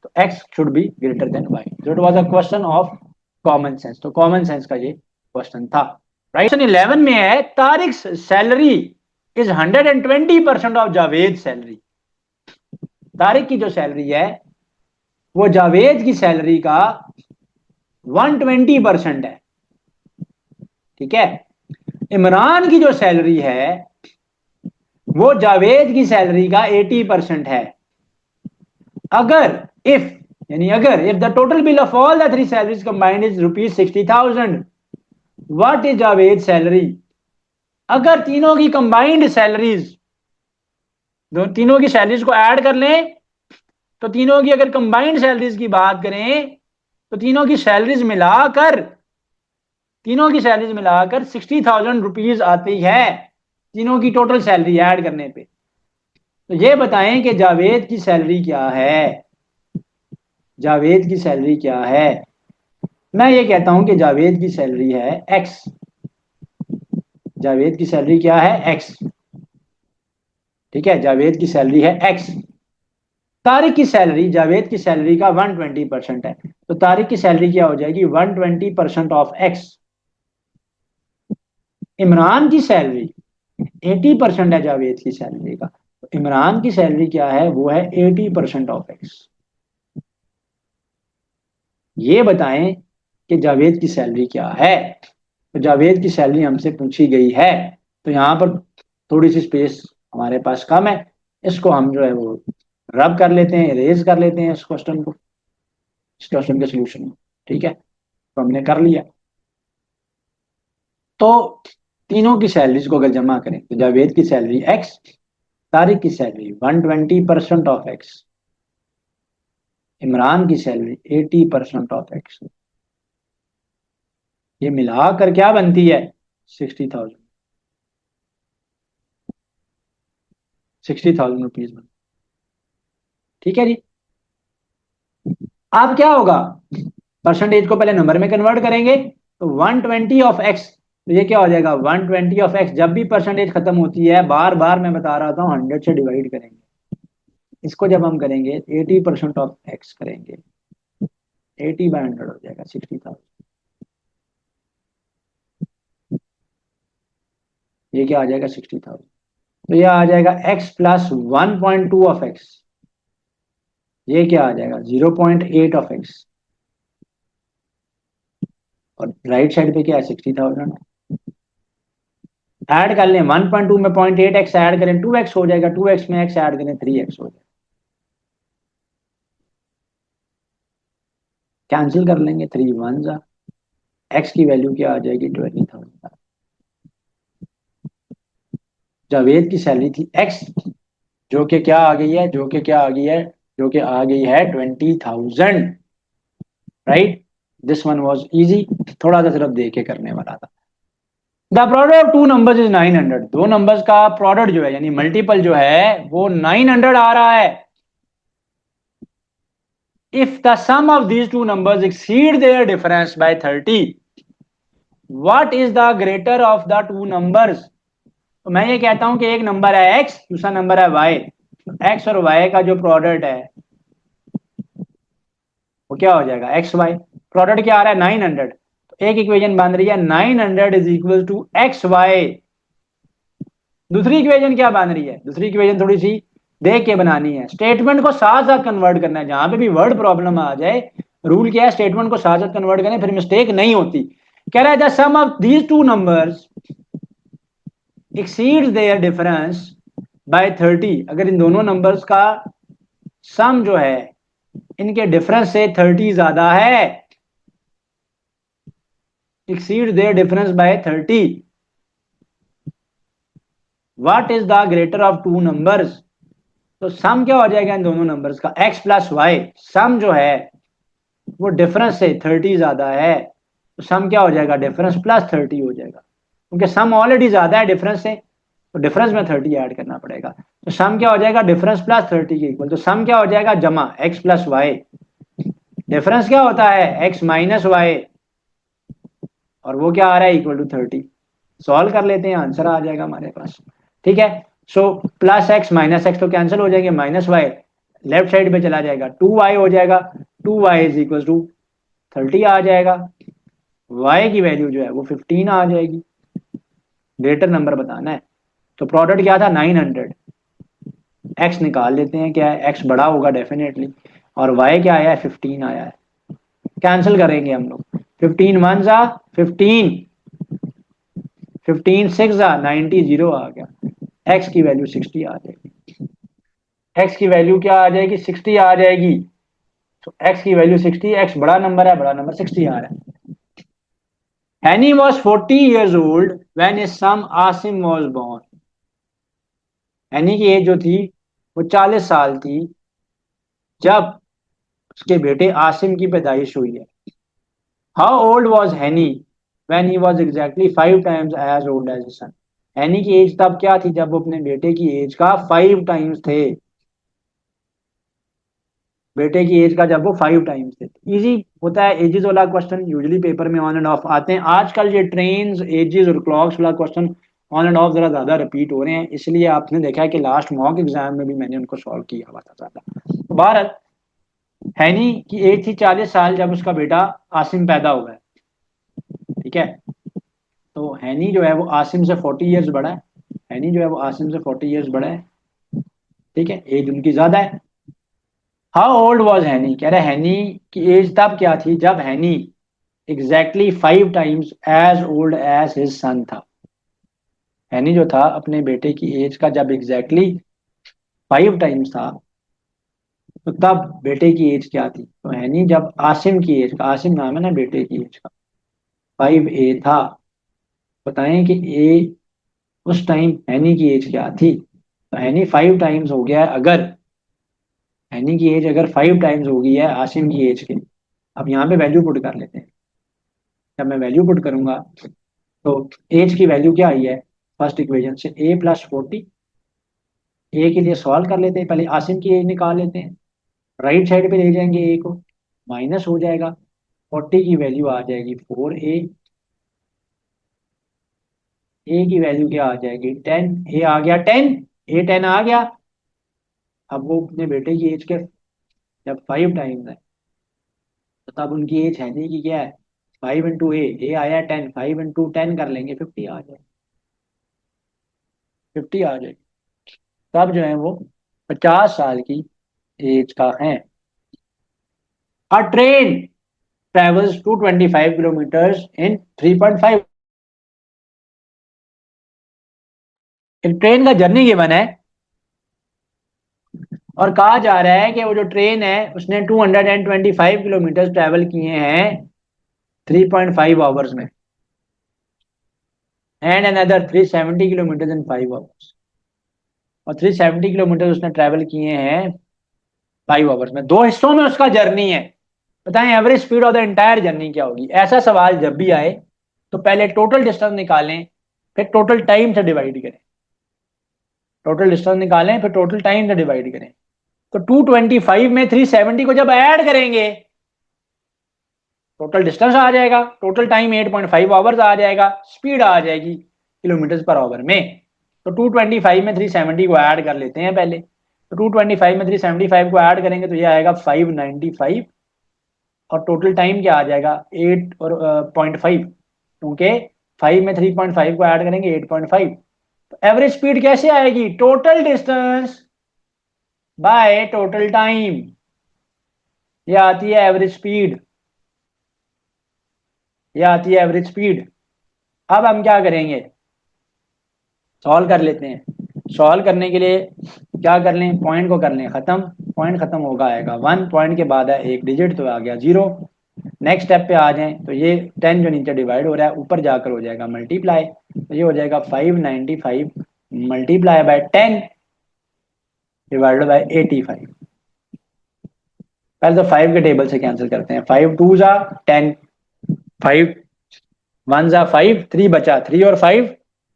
तो x should be greater than y। So it was a question of common sense, तो कॉमन सेंस का ये क्वेश्चन था। राइट, क्वेश्चन 11 में है Tariq salary is 120% of Javed salary. Tariq की जो सैलरी है वो जावेद की सैलरी का 120% है, ठीक है। इमरान की जो सैलरी है वो जावेद की सैलरी का 80% है। अगर इफ यानी अगर if the total bill of all the three salaries combined is ₹60,000, what is Javed salary. अगर तीनों की कंबाइंड सैलरीज, तीनों की सैलरीज को ऐड कर लें, तो तीनों की अगर कंबाइंड सैलरीज की बात करें तो तीनों की सैलरीज मिलाकर 60,000 रुपीज आती है, तीनों की टोटल सैलरी ऐड करने पे। तो ये बताएं कि जावेद की सैलरी क्या है, जावेद की सैलरी क्या है। मैं ये कहता हूं कि जावेद की सैलरी है एक्स। जावेद की सैलरी क्या है, एक्स, ठीक है, जावेद की सैलरी है एक्स। तारिक की सैलरी जावेद की सैलरी का 120% है, तो तारिक की सैलरी क्या हो जाएगी, 120% ऑफ एक्स। इमरान की सैलरी 80% है जावेद की सैलरी का, तो इमरान की सैलरी क्या है, वो है 80% ऑफ एक्स। ये बताएं कि जावेद की सैलरी क्या है। तो जावेद की सैलरी हमसे पूछी गई है, तो यहां पर थोड़ी सी स्पेस हमारे पास कम है, इसको हम जो है वो रब कर लेते हैं, इरेज कर लेते हैं इस क्वेश्चन को, इस क्वेश्चन के सोल्यूशन को, ठीक है। तो हमने कर लिया। तो तीनों की सैलरीज को अगर जमा करें तो जावेद की सैलरी एक्स, तारिक की सैलरी 120% ऑफ एक्स, इमरान की सैलरी 80% ऑफ एक्स, ये मिलाकर क्या बनती है, 60,000, 60,000 रुपीज बनती, ठीक है जी। अब क्या होगा, परसेंटेज को पहले नंबर में कन्वर्ट करेंगे, तो 120 ऑफ एक्स, तो ये क्या हो जाएगा, 120 ऑफ एक्स। जब भी परसेंटेज खत्म होती है, बार बार मैं बता रहा था, 100 से डिवाइड करेंगे। इसको जब हम करेंगे 80% ऑफ एक्स करेंगे, 80/100 हो जाएगा 60,000। ये क्या आ जाएगा, 60,000। तो ये आ जाएगा x प्लस 1.2 ऑफ एक्स, ये क्या आ जाएगा 0.8 ऑफ एक्स, और राइट साइड पे क्या है, 60,000। ऐड कर लें, 1.2 में 0.8x ऐड करें 2x हो जाएगा, 2x में x ऐड करें 3x हो जाएगा, कैंसिल कर लेंगे, 3 1 जा, x की वैल्यू क्या आ जाएगी, 20,000। जावेद की सैलरी थी x, जो कि क्या आ गई है, जो कि क्या आ गई है, जो कि आ गई है 20,000। Right, this one was easy, थोड़ा सा सिर्फ देख के करने वाला था। The product of two numbers is 900, दो नंबर्स का प्रोडक्ट जो है यानी मल्टीपल जो है वो 900 आ रहा है। If the sum of these two numbers exceed their difference by 30, what is the greater of the two numbers. तो मैं ये कहता हूं कि एक नंबर है x, दूसरा नंबर है y, x और y का जो प्रोडक्ट है वो क्या हो जाएगा, एक्स वाई। प्रोडक्ट क्या आ रहा है, 900, तो एक इक्वेशन बन रही है 900 is equal to x y. दूसरी इक्वेशन क्या बन रही है, दूसरी इक्वेशन थोड़ी सी देख के बनानी है, स्टेटमेंट को साथ साथ कन्वर्ट करना है, जहां पे भी वर्ड प्रॉब्लम आ जाए, रूल क्या है, स्टेटमेंट को साथ साथ कन्वर्ट करें, फिर मिस्टेक नहीं होती। कह रहा है the sum of these two numbers exceeds their difference by 30, अगर इन दोनों नंबर्स का सम जो है इनके डिफरेंस से 30 ज्यादा है, exceed their difference by 30, what is the greater of two numbers। तो सम क्या हो जाएगा इन दोनों नंबर्स का, x प्लस वाई, सम जो है वो डिफरेंस से 30 ज्यादा है, तो सम क्या हो जाएगा, डिफरेंस प्लस 30 हो जाएगा, क्योंकि सम ऑलरेडी ज्यादा है डिफरेंस से, तो डिफरेंस में 30 ऐड करना पड़ेगा। तो सम क्या हो जाएगा, डिफरेंस प्लस 30 के इक्वल, तो सम क्या हो जाएगा, जमा x प्लस वाई डिफरेंस क्या होता है, x माइनस वाई, और वो क्या आ रहा है, इक्वल टू 30। सॉल्व कर लेते हैं, आंसर आ जाएगा हमारे पास। ठीक है, so plus x minus x तो कैंसिल हो जाएंगे, माइनस वाई लेफ्ट साइड पे चला जाएगा, 2y हो जाएगा, 2y इज इक्वल टू 30 आ जाएगा। y की वैल्यू जो है वो 15 आ जाएगी। ग्रेटर नंबर बताना है, तो प्रोडक्ट क्या था 900, x निकाल लेते हैं, क्या है x बड़ा होगा डेफिनेटली, और y क्या आया है 15 आया है। कैंसिल करेंगे हम लोग, 15 वन जा 15, 15 सिक्स जा 90, जीरो आ गया, x की वैल्यू 60 आ जाएगी। x की वैल्यू क्या आ जाएगी, 60 आ जाएगी। तो x की वैल्यू 60, x बड़ा नंबर है, बड़ा नंबर 60 आ रहा है। Annie was 40 years old when his son Asim was born. Any की एज जो थी वो 40 साल थी जब उसके बेटे आसिम की पैदाइश हुई है। How old was Hanny when he was exactly 5 times as old as son. Hanny की एज तब क्या थी जब वो अपने बेटे की एज का 5 टाइम्स थे, बेटे की एज का जब वो 5 टाइम्स थे। इजी होता है एजेस वाला क्वेश्चन, यूजुअली पेपर में ऑन एंड ऑफ आते हैं। आजकल ये ट्रेन्स एजेस और क्लॉक्स वाला क्वेश्चन ऑन एंड ऑफ जरा ज्यादा रिपीट हो रहे हैं, इसलिए आपने देखा है कि लास्ट मॉक एग्जाम में भी मैंने उनको सॉल्व किया हुआ था ज्यादा। तो बहरहाल हैनी की एज थी 40 साल जब उसका बेटा आसिम पैदा हुआ है। ठीक है, तो हैनी जो है वो आसिम से 40 ईयर्स बड़ा है, हैनी जो है वो आसिम से 40 ईयर्स बड़ा है। ठीक है, एज उनकी ज्यादा है। हाउ ओल्ड वॉज हैनी, कह रहे हैनी की एज तब क्या थी जब Hanny exactly 5 times as old as his son था। हैनी जो था अपने बेटे की एज का जब एग्जैक्टली 5 टाइम्स था, तो तब बेटे की एज क्या थी, तो हैनी जब आसिम की एज का, आसिम नाम है ना बेटे की एज का, 5 था, बताएं कि ए उस टाइम हैनी की एज क्या थी। तो हैनी 5 टाइम्स हो गया है, अगर हैनी की एज अगर 5 टाइम्स हो गई है आसिम की एज के, अब यहाँ पे वैल्यू पुट कर लेते हैं। जब मैं वैल्यू पुट करूंगा तो एज की वैल्यू क्या आई है, फर्स्ट इक्वेशन से a + 40। ए के लिए सॉल्व कर लेते हैं, पहले आसिम की एज निकाल लेते हैं, राइट साइड पे ले जाएंगे ए को, माइनस हो जाएगा, 40 की वैल्यू आ जाएगी 4a, ए की वैल्यू क्या आ जाएगी 10, ए आ गया 10, a 10 आ गया। अब वो अपने बेटे की एज के जब 5 टाइम्स है, तो तब उनकी एज है नहीं कि क्या है, 5 इंटू ए आया 10, 5 इंटू 10 कर लेंगे 50 आ जाए, 50 आ जाएगी। तब जो है वो 50 साल की एज का है। अ ट्रेन ट्रेवल्स 225 किलोमीटर इन 3.5। एक ट्रेन का जर्नी गिवन है और कहा जा रहा है कि वो जो ट्रेन है उसने 225 किलोमीटर ट्रेवल किए हैं 3.5 आवर्स में, and another 370 kilometre in 5 hours, और 370 किलोमीटर उसने ट्रेवल किए हैं 5 आवर्स में। दो हिस्सों में उसका जर्नी है, बताएं average speed of the entire journey क्या होगी। ऐसा सवाल जब भी आए तो पहले टोटल डिस्टेंस निकालें, फिर टोटल टाइम से डिवाइड करें, टोटल डिस्टेंस निकालें फिर टोटल टाइम से डिवाइड करें। तो 225 में 370 को जब ऐड करेंगे टोटल डिस्टेंस आ जाएगा, टोटल टाइम 8.5 आवर्स आ जाएगा, स्पीड आ जाएगी किलोमीटर पर आवर में। तो 225 में 370 को ऐड कर लेते हैं पहले, तो 225 में 375 को ऐड करेंगे तो ये आएगा 595, और टोटल टाइम क्या आ जाएगा 8 और 0.5, क्योंकि 5 में 3.5 को ऐड करेंगे 8.5। तो एवरेज स्पीड कैसे आएगी, total distance by total time, ये आती है एवरेज स्पीड, ये आती है एवरेज स्पीड। अब हम क्या करेंगे, सॉल्व कर लेते हैं। सॉल्व करने के लिए क्या कर लें, पॉइंट को कर लें खत्म, पॉइंट खत्म होगा आएगा 1, पॉइंट के बाद है एक डिजिट तो आ गया 0। नेक्स्ट स्टेप पे आ जाएं तो ये 10 जो नीचे डिवाइड हो रहा है ऊपर जाकर हो जाएगा मल्टीप्लाई, तो ये हो जाएगा 595 मल्टीप्लाई बाय 10 डिवाइडेड बाय 85। पहले तो 5 के टेबल से कैंसिल करते हैं, 5 2 जा 10, 5 1 जा 5, 3 बचा, 3 और 5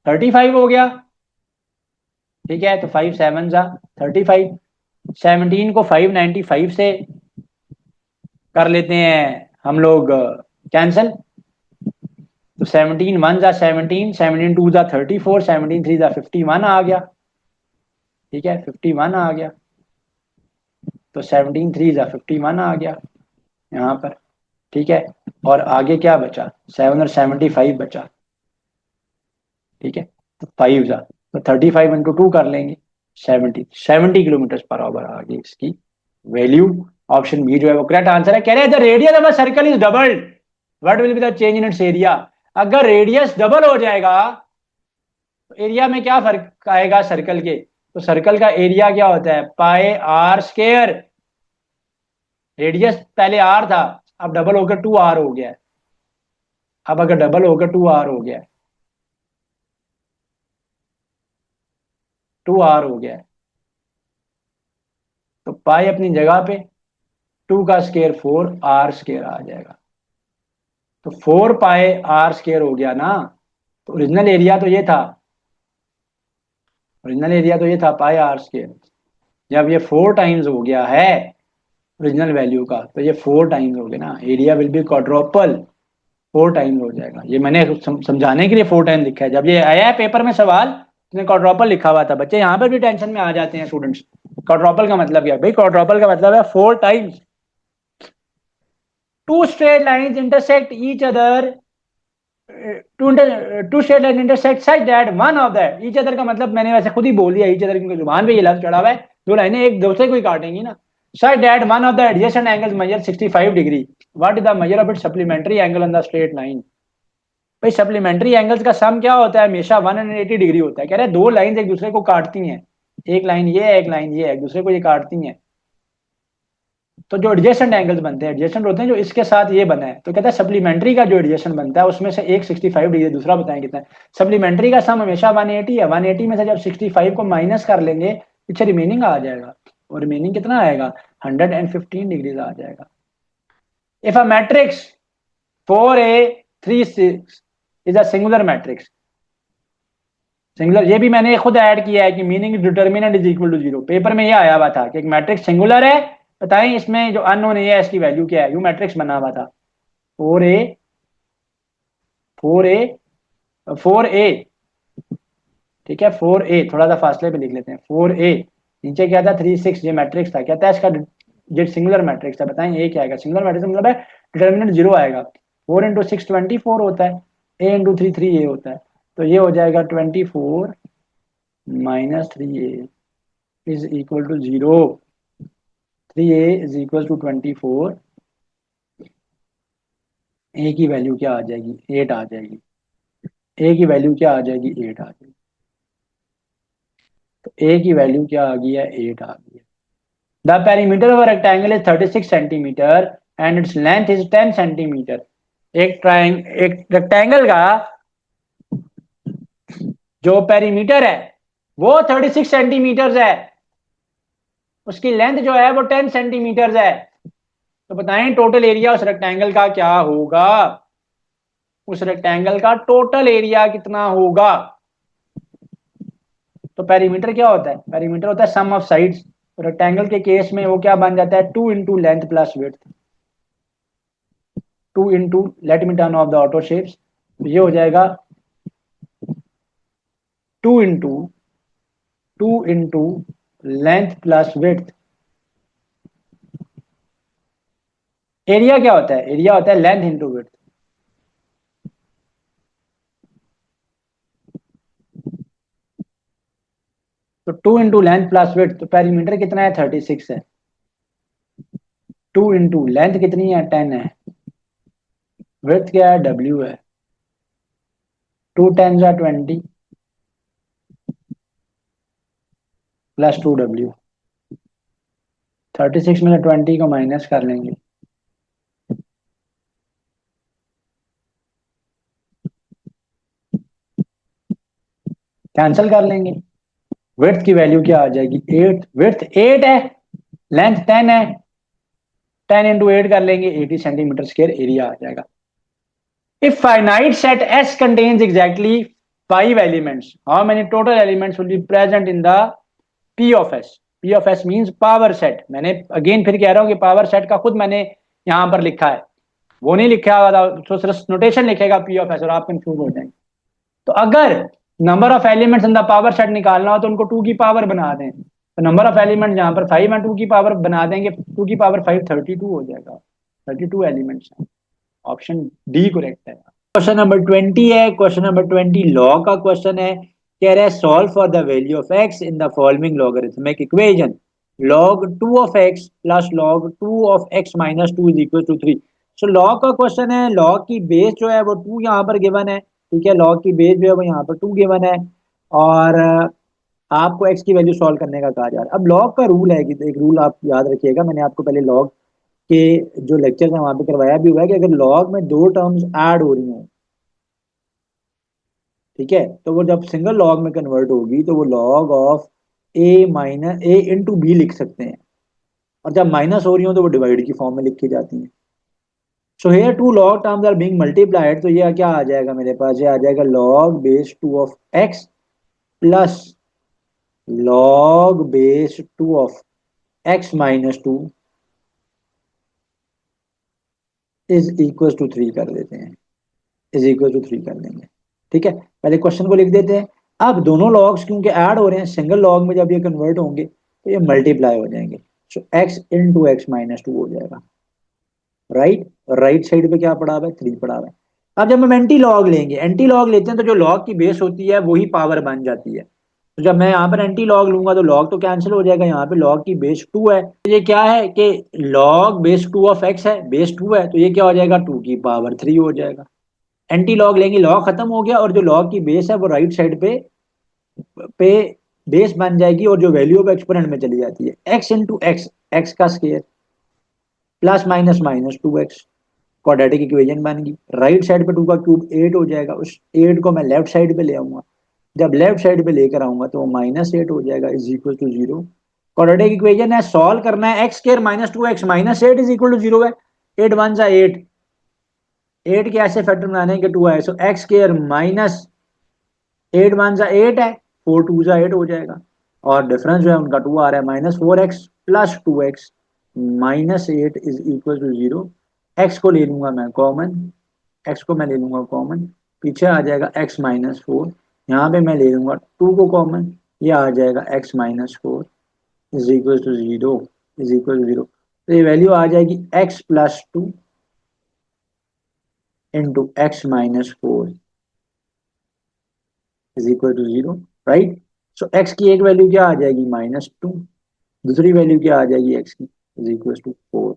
35 हो गया। ठीक है, तो 5 7 जा 35, 17 को 595 से कर लेते हैं हम लोग कैंसिल। तो 17 1 जा 17, 17 2 जा 34, 17 3 जा 51 आ गया। ठीक है, 51 आ गया। तो 17 3 जा 51 आ गया यहाँ पर। ठीक है, और आगे क्या बचा, 7 और 75 बचा। ठीक है, तो 5 जा तो 35 इंटू 2 कर लेंगे। 70 किलोमीटर पर आवर आ गई इसकी वैल्यू। ऑप्शन बी जो है वो करेक्ट आंसर है। कह रहे हैं the radius of a circle is doubled, what will be the change in its area. अगर रेडियस डबल हो जाएगा तो एरिया में क्या फर्क आएगा सर्कल के। तो सर्कल का एरिया क्या होता है, पाई आर स्क्वायर। रेडियस पहले आर था, अब डबल होकर 2 आर हो गया है। अब अगर डबल होकर 2 आर हो गया है, 2 आर हो गया है, तो पाई अपनी जगह पे, 2 का स्क्वायर 4 आर स्क्वायर आ जाएगा। तो 4 पाई आर स्क्वायर हो गया ना। तो ओरिजिनल एरिया तो ये था पाई आर स्क्वायर। जब ये 4 टाइम्स हो गया है ओरिजिनल वैल्यू का, तो ये 4 टाइम्स हो गया ना, area will be quadruple. 4 times हो जाएगा। ये मैंने समझाने के लिए 4 टाइम लिखा है। जब ये आया है पेपर में सवाल, इसमें क्वाड्रुपल लिखा हुआ था। बच्चे यहाँ पर भी टेंशन में आ जाते हैं स्टूडेंट्स। क्वाड्रुपल का मतलब क्या है भाई, क्वाड्रुपल का मतलब है 4 times. Two straight lines intersect each other, two straight line intersect such that one of that, each other का मतलब मैंने वैसे खुद ही बोल दिया, ईच अदर क्योंकि जुबान पे ये लफ्ज चढ़ा हुआ है। दो लाइनें एक दूसरे को ही काटेंगी ना। Such that one of the adjacent angles measure 65 degree, what is the measure of its supplementary angle on the straight line. भाई सप्लीमेंट्री एंगल्स का सम क्या होता है, हमेशा 180 डिग्री होता है। कह रहे हैं दो लाइन एक दूसरे को काटती हैं, एक लाइन ये है एक लाइन ये है, एक दूसरे को ये काटती हैं। तो जो एडजेसेंट एंगल्स बनते हैं, एडजेसेंट होते हैं जो इसके साथ ये बना है, तो कहता है सप्लीमेंट्री का जो एडजेसेंट बनता है उसमें से एक 65 डिग्री, दूसरा बताएं कितना है। सप्लीमेंट्री का सम हमेशा 180 है। 180 में से जब 65 को माइनस कर लेंगे, पीछे रिमेनिंग आ जाएगा। और रिमेनिंग कितना आएगा, 115 डिग्रीज आ जाएगा। If a matrix 4a 3 6 is a singular matrix, singular ये भी मैंने खुद ऐड किया है कि meaning determinant is equal to 0। Paper में ये आया हुआ था कि एक मैट्रिक्स सिंगुलर है, बताएं इसमें जो अननोन है इसकी वैल्यू क्या है। यू मैट्रिक्स बना हुआ था 4a 4a। ठीक है, 4a थोड़ा सा फासले पे लिख लेते हैं। 4a नीचे क्या था 3 6, ये मैट्रिक्स था। कहता है इसका जो सिंगुलर मैट्रिक्स था, बताएं ये क्या आएगा। सिंगुलर मैट्रिक्स मतलब है डिटर्मिनेंट 0 आएगा। 4 × 6 24 होता है, a × 3 3 a होता है। तो ये हो जाएगा 24 - 3a is equal to 0। 3a is equal to 24। A की वैल्यू क्या आ जाएगी, 8 आ जाएगी। ए की वैल्यू क्या आ जाएगी, 8 आ जाएगी। तो ए की वैल्यू क्या आ गई है, 8 आ गई है। The perimeter of rectangle is 36 centimetre and its length is 10 centimetre. एक रेक्टेंगल का जो पेरीमीटर है वो 36 सेंटीमीटर है, उसकी लेंथ जो है वो 10 सेंटीमीटर है। तो बताएं टोटल एरिया उस रेक्टेंगल का क्या होगा, उस रेक्टेंगल का टोटल एरिया कितना होगा। तो पेरीमीटर क्या होता है, पेरीमीटर होता है सम ऑफ साइड्स। रेक्टेंगल के केस में वो क्या बन जाता है, 2 into length plus width. 2 into, let me turn off the auto shapes, ये हो जाएगा 2 into 2 into length plus width. Area क्या होता है, एरिया होता है लेंथ इंटू विड्थ। तो 2 इंटू लेंथ प्लस विड्थ, तो पेरीमीटर कितना है, 36 है। 2 इंटू लेंथ कितनी है, 10 है। विड्थ क्या है, W है। 2 10 20 प्लस 2W। 36 में से 20 को माइनस कर लेंगे, कैंसिल कर लेंगे। विड्थ की वैल्यू क्या आ जाएगी, 8। विड्थ 8 है, लेंथ 10 है। 10 इंटू 8 कर लेंगे, 80 सेंटीमीटर स्क्वायर एरिया आ जाएगा। If finite set S contains exactly 5 elements, how many total elements will be present in the P of S? P of S means power set. मैंने again फिर कह रहा हूं कि पावर सेट का खुद मैंने यहाँ पर लिखा है, वो नहीं लिखा होगा तो सिर्फ नोटेशन लिखेगा पी ऑफ एस और आप कंफ्यूज हो जाएंगे। तो अगर number of elements in the power set निकालना हो तो उनको 2 की पावर बना दें, तो नंबर ऑफ एलिमेंट जहां पर 5 है 2 की पावर बना देंगे, 2 की पावर 5 32 हो जाएगा, 32 एलिमेंट्स हैं। ऑप्शन डी करेक्ट है। क्वेश्चन नंबर 20 है, क्वेश्चन नंबर 20 लॉ का क्वेश्चन है। कह रहा है solve for the value of x in the following logarithmic equation, log 2 of x plus log 2 of x minus 2 is equal to 3। So log का question है, log की base जो है वो 2 यहाँ पर गिवन है, ठीक है, लॉ की बेस जो है वो यहाँ पर 2 गिवन है, और आपको एक्स की वैल्यू सॉल्व करने का कहा जा रहा है। अब लॉग का रूल है कि एक रूल आप याद रखिएगा, मैंने आपको पहले लॉग के जो लेक्चर है वहां पे करवाया भी हुआ है कि अगर लॉग में दो टर्म्स ऐड हो रही हो, ठीक है, तो वो जब सिंगल लॉग में कन्वर्ट होगी तो वो log of a minus a into b लिख सकते हैं, और जब माइनस हो रही हो तो वो डिवाइड की फॉर्म में लिखी जाती है। So here two log terms are being multiplied, तो ये क्या आ जाएगा मेरे पास, ये आ जाएगा log base 2 of x plus log base 2 of x minus 2 is equal to 3 कर देते हैं, इज इक्वल टू 3 कर देंगे, ठीक है। पहले क्वेश्चन को लिख देते हैं। अब दोनों लॉग्स क्योंकि ऐड हो रहे हैं, सिंगल लॉग में जब ये कन्वर्ट होंगे तो ये मल्टीप्लाई हो जाएंगे, सो एक्स इंटू एक्स माइनस 2 हो जाएगा, राइट। राइट साइड पे क्या पड़ा हुआ है, 3 पड़ा हुआ है। अब जब हम एंटी लॉग लेंगे, एंटी लॉग लेते हैं तो जो लॉग की बेस होती है वही पावर बन जाती है। तो जब मैं यहाँ पर एंटी लॉग लूंगा तो लॉग तो कैंसिल हो जाएगा, यहाँ पे लॉग की बेस 2 है, तो ये क्या है कि लॉग बेस 2 ऑफ एक्स है, बेस 2 है, तो ये क्या हो जाएगा 2 की पावर 3 हो जाएगा। एंटी लॉग लेंगे, लॉग खत्म हो गया, और जो लॉग की बेस है वो राइट साइड पे बेस बन जाएगी, और जो वैल्यू ऑफ एक्सपोनेंट में चली जाती है, एक्स इंटू एक्स, एक्स का square plus minus minus 2x, quadratic equation बन गई। राइट साइड पे 2 का क्यूब 8 हो जाएगा, उस 8 को मैं लेफ्ट साइड पे ले आऊंगा, जब लेफ्ट साइड पे लेकर आऊंगा तो -8 हो जाएगा, is equal to 0। Quadratic equation है, सॉल्व करना है, x square minus 2x minus 8 is equal to 0 है। 8 वन जा 8, 8 के ऐसे फैक्टर बनाने के 2 आए, सो एक्स स्क्वायर माइनस 8 वन जा 8 है, 4 टू जा 8 हो जाएगा, और डिफरेंस जो है उनका 2 आ रहा है, -4x plus 2x minus 8 is equal to 0। X को ले लूंगा मैं कॉमन, एक्स को मैं ले लूंगा कॉमन, पीछे आ जाएगा x माइनस 4, यहाँ पे मैं ले लूंगा 2 को कॉमन, ये आ जाएगा x minus 4 is equal to 0, is equal to 0। तो ये वैल्यू आ जाएगी x plus 2 into x minus 4 is equal to 0, right. So x की एक वैल्यू क्या आ जाएगी -2, दूसरी वैल्यू क्या आ जाएगी x की, is equal to 4।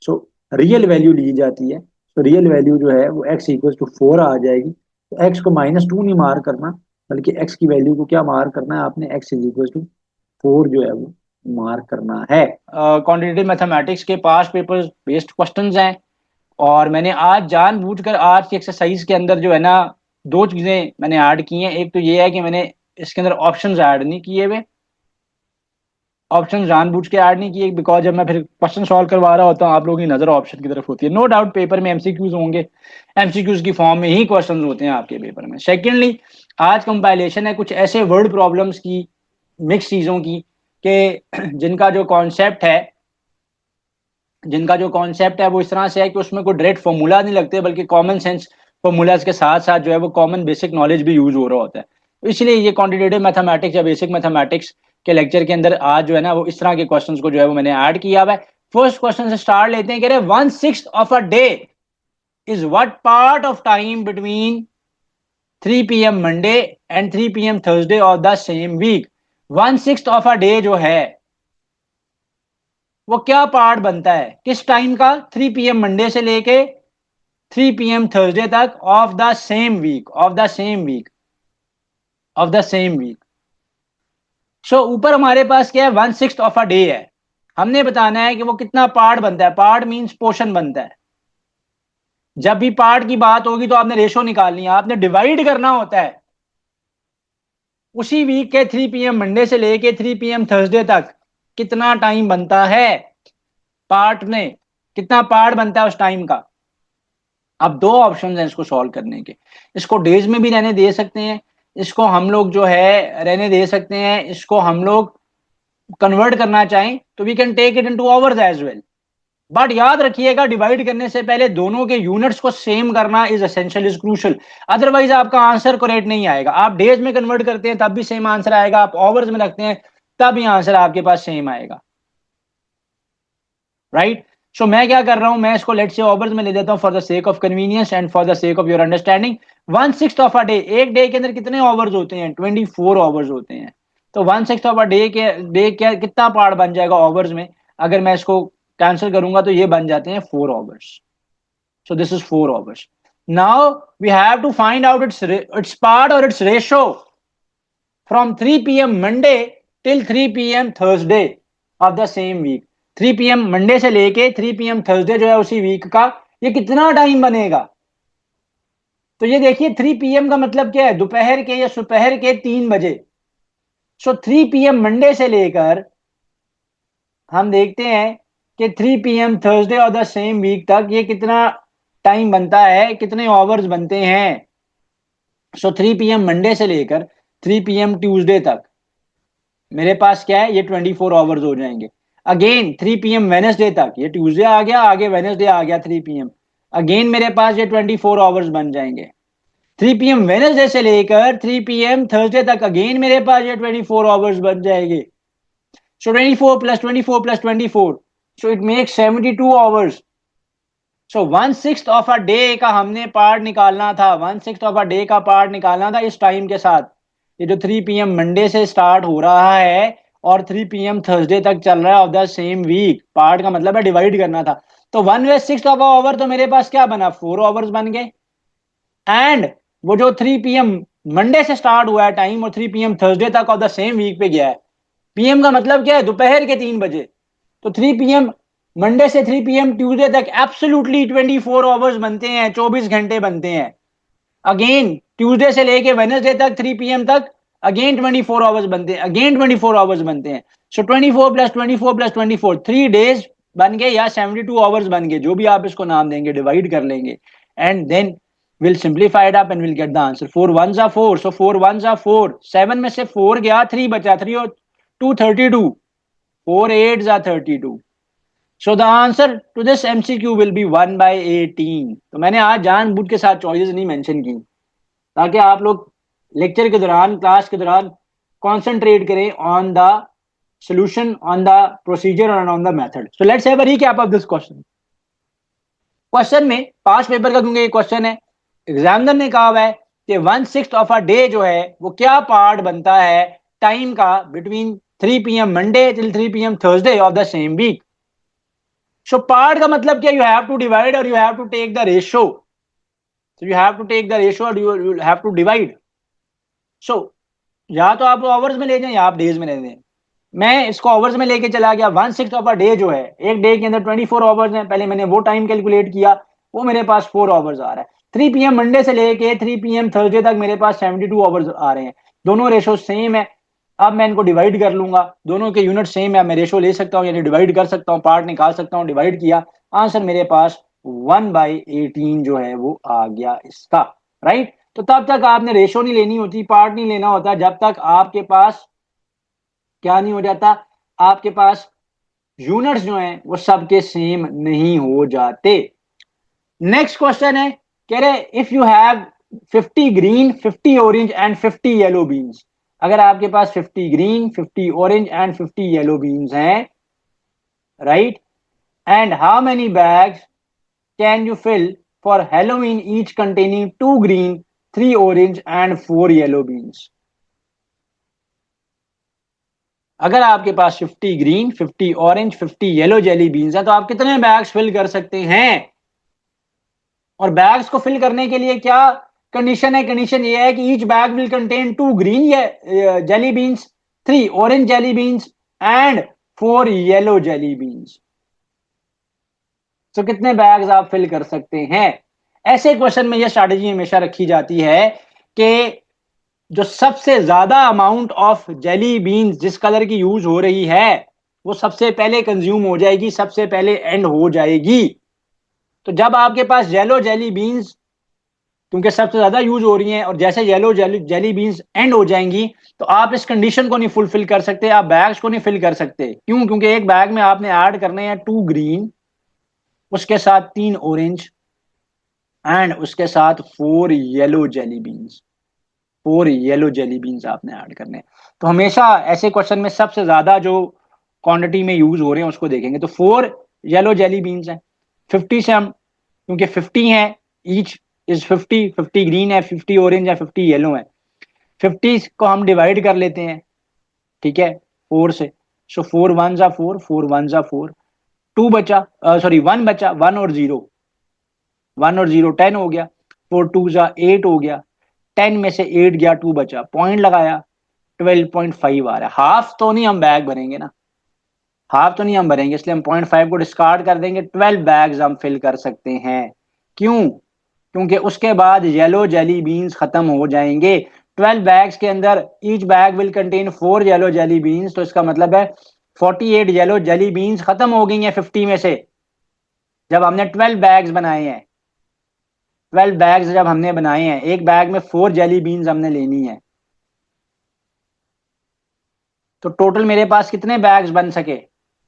So real value ली जाती है, तो रियल वैल्यू जो है वो x इक्वल टू 4 आ जाएगी। तो x को -2 नहीं मार करना, बल्कि x की वैल्यू को क्या मार करना है आपने, x इज इक्वल टू 4 जो है वो मार्क करना है। क्वांटिटेटिव मैथमेटिक्स के पास पेपर्स बेस्ड क्वेश्चंस हैं, और मैंने आज जानबूझकर आज की एक्सरसाइज के अंदर जो है ना दो चीजें मैंने ऐड की हैं। एक तो ये है कि मैंने इसके अंदर ऑप्शंस ऐड नहीं किए हुए, ऑप्शन जानबूझ के ऐड नहीं किए, बिकॉज जब मैं फिर क्वेश्चन सॉल्व करवा रहा होता हूँ आप लोगों की नजर ऑप्शन की तरफ होती है। नो डाउट पेपर में एमसीक्यूज होंगे, एमसीक्यूज की फॉर्म में ही क्वेश्चन होते हैं आपके पेपर में। सेकेंडली आज कंपाइलेशन है कुछ ऐसे वर्ड प्रॉब्लम्स की, मिक्स चीजों की, कि जिनका जो कॉन्सेप्ट है वो इस तरह से है कि उसमें कोई डायरेक्ट फॉर्मूला नहीं लगते, बल्कि कॉमन सेंस फॉर्मूलाज के साथ साथ जो है वो कॉमन बेसिक नॉलेज भी यूज हो रहा होता है। तो इसलिए ये क्वांटिटेटिव मैथमेटिक्स या बेसिक मैथमेटिक्स के लेक्चर के अंदर आज जो है ना वो इस तरह के क्वेश्चंस को जो है वो मैंने ऐड किया हुआ है। फर्स्ट क्वेश्चन से स्टार्ट लेते हैं, कह रहे 1/6 of a day is what part of time between 3 PM Monday and 3 PM Thursday of the same week. 1/6 of a day जो है वो क्या पार्ट बनता है किस टाइम का, 3 PM मंडे से लेके 3 PM थर्सडे तक of the same week, of the same week, of the same week. So ऊपर हमारे पास क्या है, 1/6 ऑफ अ डे है, हमने बताना है कि वो कितना पार्ट बनता है। पार्ट मींस पोर्शन बनता है। जब भी पार्ट की बात होगी तो आपने रेशो निकालनी है, आपने डिवाइड करना होता है उसी वीक के 3 PM मंडे से लेके 3 PM थर्सडे तक कितना टाइम बनता है, पार्ट में कितना पार्ट बनता है उस टाइम का। अब दो ऑप्शन हैं इसको सॉल्व करने के, इसको डेज में भी रहने दे सकते हैं, इसको हम लोग जो है रहने दे सकते हैं, इसको हम लोग कन्वर्ट करना चाहें तो we can take it into hours as well. But याद रखिएगा डिवाइड करने से पहले दोनों के यूनिट्स को सेम करना is essential, is crucial, otherwise आपका आंसर करेक्ट नहीं आएगा। आप डेज में कन्वर्ट करते हैं तब भी सेम आंसर आएगा, आप आवर्स में रखते हैं तब ही आंसर आपके पास सेम आएगा, राइट। सो मैं क्या कर रहा हूं, मैं इसको लेट से आवर्स में ले देता हूं for the sake of convenience and for the sake of your understanding. 1/6 of a day, एक डे के अंदर कितने आवर्स होते हैं, 24 आवर्स होते हैं। तो 1/6 ऑफ अ डे के डे क्या कितना पार्ट बन जाएगा आवर्स में, अगर मैं इसको कैंसिल करूंगा तो ये बन जाते हैं 4 hours. So this is 4 hours. Now we have to find out its part और its ratio from 3 PM Monday till 3 PM Thursday of the same week. 3 PM Monday से लेके 3 PM थर्सडे जो है उसी वीक का, ये कितना टाइम बनेगा। तो ये देखिए 3 PM का मतलब क्या है, दोपहर के या सुपहर के 3 बजे। सो 3 PM मंडे से लेकर हम देखते हैं कि 3 PM थर्सडे और द सेम वीक तक ये कितना टाइम बनता है, कितने आवर्स बनते हैं। सो 3 PM मंडे से लेकर 3 PM ट्यूसडे तक मेरे पास क्या है, ये 24 आवर्स हो जाएंगे। अगेन 3 PM वेनेसडे तक, ये ट्यूसडे आ गया, आगे वेनेसडे आ गया 3 PM, अगेन मेरे पास ये 24 आवर्स बन जाएंगे। 3 PM वेनेसडे से लेकर 3 PM थर्सडे तक अगेन मेरे पास ये 24 आवर्स बन जाएंगे। सो 24 + 24 + 24, so it makes 72 hours. So 1/6 of a day का हमने पार्ट निकालना था, 1/6 ऑफ अ डे का पार्ट निकालना था इस टाइम के साथ। ये जो 3 PM मंडे से स्टार्ट हो रहा है और 3 PM थर्सडे तक चल रहा है of the same week, part का मतलब है डिवाइड करना था। तो 1/6 ऑफ आवर तो मेरे पास क्या बना, 4 आवर्स बन गए। एंड वो जो 3 PM मंडे से स्टार्ट हुआ है टाइम और 3 PM थर्सडे तक ऑफ द सेम वीक पे गया है। PM का मतलब क्या है, दोपहर के 3 बजे। तो 3 PM मंडे से 3 PM ट्यूसडे तक एब्सोल्युटली 24 आवर्स बनते हैं, 24 घंटे बनते हैं। अगेन ट्यूसडे से लेके वेडनेसडे तक 3 PM तक अगेन 24 आवर्स बनते हैं, अगेन 24 आवर्स बनते हैं। सो 24 + 24 + 24, 3 डेज बन गए या 72 आवर्स बन गए, जो भी आप इसको नाम देंगे, डिवाइड कर लेंगे and then will simplify it up and will get the answer. 4 1s are 4, so 4 1s are 4, 7 में से 4 गया, 3 बचा, 3 और 2 32, 4 8s are 32। So the answer to this MCQ will be 1/18। तो मैंने आज जानबूझ के साथ चॉइसेस नहीं मेंशन की ताकि आप लोग लेक्चर के दौरान, क्लास के दौरान कॉन्सेंट्रेट करें on the solution, on the procedure and on the method. So let's have a recap of this question. Question में पांच पेपर का, क्योंकि ये क्वेश्चन है, एग्जामिनर ने कहा हुआ है कि 1/6 ऑफ अ डे जो है वो क्या पार्ट बनता है टाइम का between 3 PM Monday till 3 PM Thursday of the same week. So part का मतलब क्या, यू हैव टू डिवाइड और you have to take the ratio. So you have to take the ratio or you have to divide. So या तो आप hours में ले जाएं या आप डेज में ले दें। मैं इसको आवर्स में लेके चला गया। 1/6 ऑफ अ डे जो है, एक डे के अंदर 24 आवर्स हैं, पहले मैंने वो टाइम कैलकुलेट किया, वो मेरे पास 4 आवर्स आ रहा है। 3 PM मंडे से लेके 3 PM थर्सडे तक मेरे पास 72 आवर्स आ रहे हैं। दोनों रेशो सेम है। अब मैं इनको डिवाइड कर लूंगा, दोनों के यूनिट सेम है, मैं रेशो ले सकता हूँ यानी डिवाइड कर सकता हूँ, पार्ट निकाल सकता हूँ। डिवाइड किया, आंसर मेरे पास 1/18 जो है वो आ गया इसका, राइट। तो तब तक आपने रेशो नहीं लेनी होती, पार्ट नहीं लेना होता, जब तक आपके पास क्या नहीं हो जाता, आपके पास यूनिट्स जो हैं वो सबके सेम नहीं हो जाते। नेक्स्ट क्वेश्चन है, कह रहे if you have 50 green 50 orange and 50 yellow beans. अगर आपके पास 50 green 50 orange and 50 yellow beans हैं, right, and how many bags can you fill for Halloween, each containing 2 green 3 orange and 4 yellow beans। अगर आपके पास 50 green 50 orange 50 yellow jelly beans है तो आप कितने बैग्स फिल कर सकते हैं। और बैग्स को फिल करने के लिए क्या कंडीशन है, कंडीशन ये है कि each bag will contain 2 green jelly beans 3 orange jelly beans and 4 yellow jelly beans. तो कितने बैग्स आप फिल कर सकते हैं। ऐसे क्वेश्चन में यह स्ट्रैटेजी हमेशा रखी जाती है कि जो सबसे ज्यादा अमाउंट ऑफ जेली बीन्स जिस कलर की यूज हो रही है वो सबसे पहले कंज्यूम हो जाएगी, सबसे पहले एंड हो जाएगी। तो जब आपके पास येलो जेली बीन्स क्योंकि सबसे ज्यादा यूज हो रही हैं और जैसे येलो जेली बीन्स एंड हो जाएंगी तो आप इस कंडीशन को नहीं फुलफिल कर सकते, आप बैग्स को नहीं फिल कर सकते। क्यों? क्योंकि एक बैग में आपने ऐड करने हैं 2 ग्रीन उसके साथ 3 ऑरेंज एंड उसके साथ 4 yellow jelly beans. 4 yellow jelly beans आपने ऐड करने हैं। तो हमेशा ऐसे क्वेश्चन में सबसे ज्यादा जो क्वांटिटी में यूज हो रहे हैं उसको देखेंगे। तो 4 येलो जेली बीन्स हैं। 50 से हम, क्योंकि 50 है, ईच इज 50, 50 ग्रीन है, 50 ऑरेंज है, 50 येलो है। 50 को हम डिवाइड कर लेते हैं, ठीक है, 4 से। सो 4 वन जा 4, 4 वन जा 4, 2 बचा, सॉरी 1 बचा, 1 और 0, 1 और 0 10 हो गया, 4 टू जा 8 हो गया, 10 में से 8 गया, 2 बचा, पॉइंट लगाया, 12.5 आ रहा है। हाफ तो नहीं हम बैग भरेंगे ना, हाफ तो नहीं हम भरेंगे, इसलिए हम 0.5 को डिस्कार्ड कर देंगे। 12 बैग्स हम फिल कर सकते हैं। क्यों? क्योंकि उसके बाद येलो जेली बीन्स खत्म हो जाएंगे। 12 बैग्स के अंदर each bag will contain 4 yellow jelly beans, तो इसका मतलब है 48 येलो जेली बीन्स खत्म हो गई हैं 50 में से, जब हमने 12 बैग्स बनाए हैं। 12 बैग्स जब हमने बनाए हैं, एक बैग में 4 जेली बीन्स हमने लेनी है, तो टोटल मेरे पास कितने बैग्स बन सके?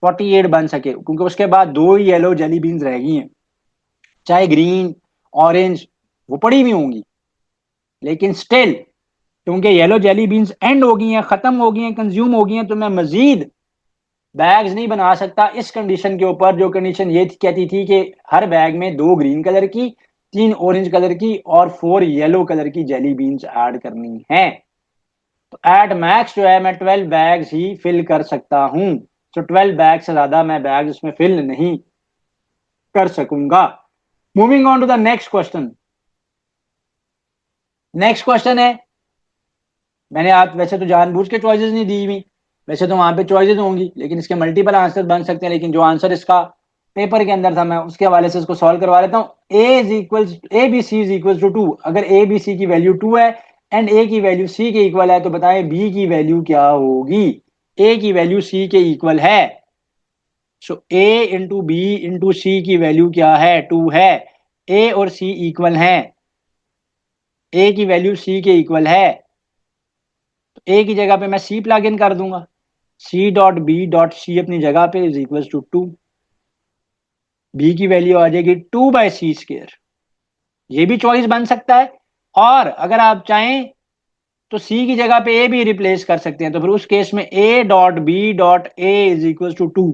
48 बन सके, क्योंकि उसके बाद 2 ही येलो जेली बीन्स रह गई हैं। चाहे ग्रीन, ऑरेंज, वो पड़ी हुई होंगी, लेकिन स्टिल, क्योंकि येलो जेली बीन्स एंड हो गई हैं, खत्म हो गई हैं, कंज्यूम हो गई हैं, तो मैं मजीद बैग्स नहीं बना सकता इस कंडीशन के ऊपर। जो कंडीशन ये कहती थी कि हर बैग में 2 ग्रीन कलर की, 3 ऑरेंज कलर की और 4 येलो कलर की जेली बीन्स ऐड करनी है। तो एट मैक्स जो है मैं 12 बैग्स ही फिल कर सकता हूं। तो 12 बैग से ज्यादा मैं बैग इसमें फिल नहीं कर सकूंगा। Moving on to the next question. Next question है, मैंने आप वैसे तो जानबूझ के चॉइसेस नहीं दी हुई, वैसे तो वहां पे चॉइसेस होंगी, लेकिन इसके मल्टीपल आंसर बन सकते हैं। लेकिन जो आंसर इसका पेपर के अंदर था, मैं उसके हवाले से इसको सॉल्व करवा लेता हूँ। A b c is equal to 2। अगर ए बी सी की वैल्यू 2 है एंड ए की वैल्यू सी के इक्वल है, तो बताएं बी की वैल्यू क्या होगी? ए की वैल्यू सी के इक्वल है, सो ए इंटू बी इंटू सी की वैल्यू क्या है? 2 है। ए और सी इक्वल है, ए की वैल्यू सी के इक्वल है, तो ए की जगह पे मैं सी प्लग इन कर दूंगा। C dot b dot c अपनी जगह पे इज इक्वल टू 2। बी की वैल्यू आ जाएगी 2/c²। ये भी चॉइस बन सकता है, और अगर आप चाहें तो सी की जगह पे ए भी रिप्लेस कर सकते हैं। तो फिर उस केस में a dot b dot a is equal to 2,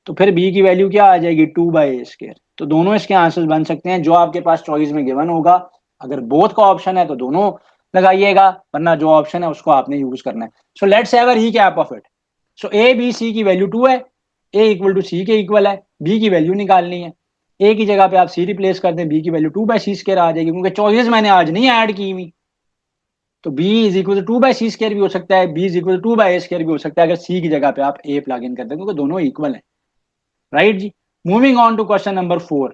तो फिर बी की वैल्यू क्या आ जाएगी? 2/a²। तो दोनों इसके आंसर्स बन सकते हैं, जो आपके पास चॉइस में गिवन होगा। अगर बोथ का ऑप्शन है तो दोनों लगाइएगा, वरना जो ऑप्शन है उसको आपने यूज करना है। So let's have a recap of it. So a b c की वैल्यू 2 है, ए इक्वल टू सी के इक्वल है, बी की वैल्यू निकालनी है। ए की जगह पे आप सी रिप्लेस कर दें, बी की वैल्यू 2/c² आ जाएगी, क्योंकि चॉइसेस मैंने आज नहीं ऐड की हुई। तो B is equal to 2/c² भी हो सकता है, B is equal to 2/a² भी हो सकता है, अगर सी की जगह पे आप ए प्लग इन कर दें, क्योंकि दोनों इक्वल है। राइट जी। Moving on to question number 4।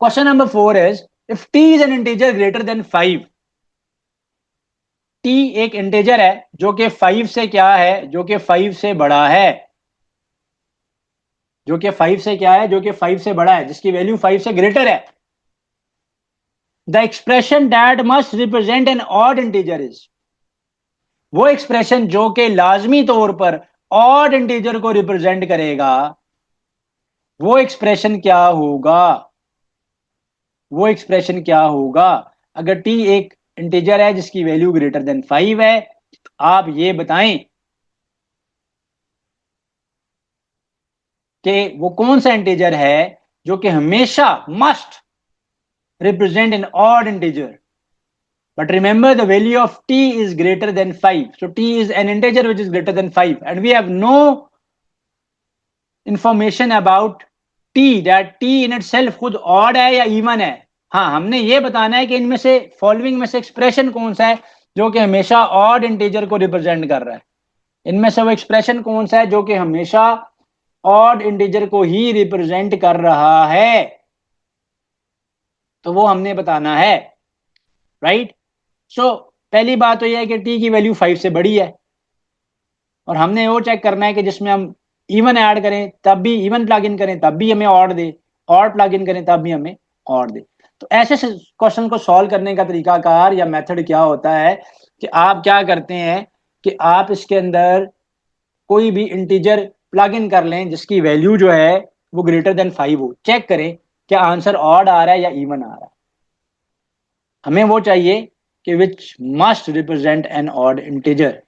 Question number 4 is, if t is an integer greater than 5। T एक इंटीजर है जो कि 5 से क्या है? जो कि 5 से बड़ा है। जो कि 5 से क्या है? जो कि 5 से बड़ा है, जिसकी वैल्यू 5 से ग्रेटर है। The expression that must represent N odd integer is, वो एक्सप्रेशन जो कि लाजमी तौर पर ऑड इंटीजर को रिप्रेजेंट करेगा, वो एक्सप्रेशन क्या होगा? वो एक्सप्रेशन क्या होगा? अगर टी एक इंटीजर है जिसकी वैल्यू ग्रेटर देन 5 है, तो आप ये बताएं कि वो कौन सा इंटीजर है जो कि हमेशा must represent an odd integer. But remember, the value of t is greater than 5. So t is an integer which is greater than 5. And we have no information about t, that t in itself खुद odd है या even है। हाँ, हमने ये बताना है कि इनमें से फॉलोइंग में से एक्सप्रेशन कौन सा है जो कि हमेशा ऑड इंटीजर को रिप्रेजेंट कर रहा है। इनमें से वो एक्सप्रेशन कौन सा है जो कि हमेशा ऑड इंटीजर को ही रिप्रेजेंट कर रहा है, तो वो हमने बताना है। राइट। सो पहली बात तो यह है कि टी की वैल्यू 5 से बड़ी है, और हमने वो चेक करना है कि जिसमें हम इवन ऐड करें तब भी, इवन प्लग इन करें तब भी हमें odd they, odd plug in करें तब भी हमें ऑड दे। तो ऐसे क्वेश्चन को सॉल्व करने का तरीकाकार या मेथड क्या होता है कि आप क्या करते हैं कि आप इसके अंदर कोई भी इंटीजर प्लग इन कर लें जिसकी वैल्यू जो है वो ग्रेटर देन 5 हो। चेक करें क्या आंसर ऑड आ रहा है या इवन आ रहा है। हमें वो चाहिए कि which must represent N odd integer,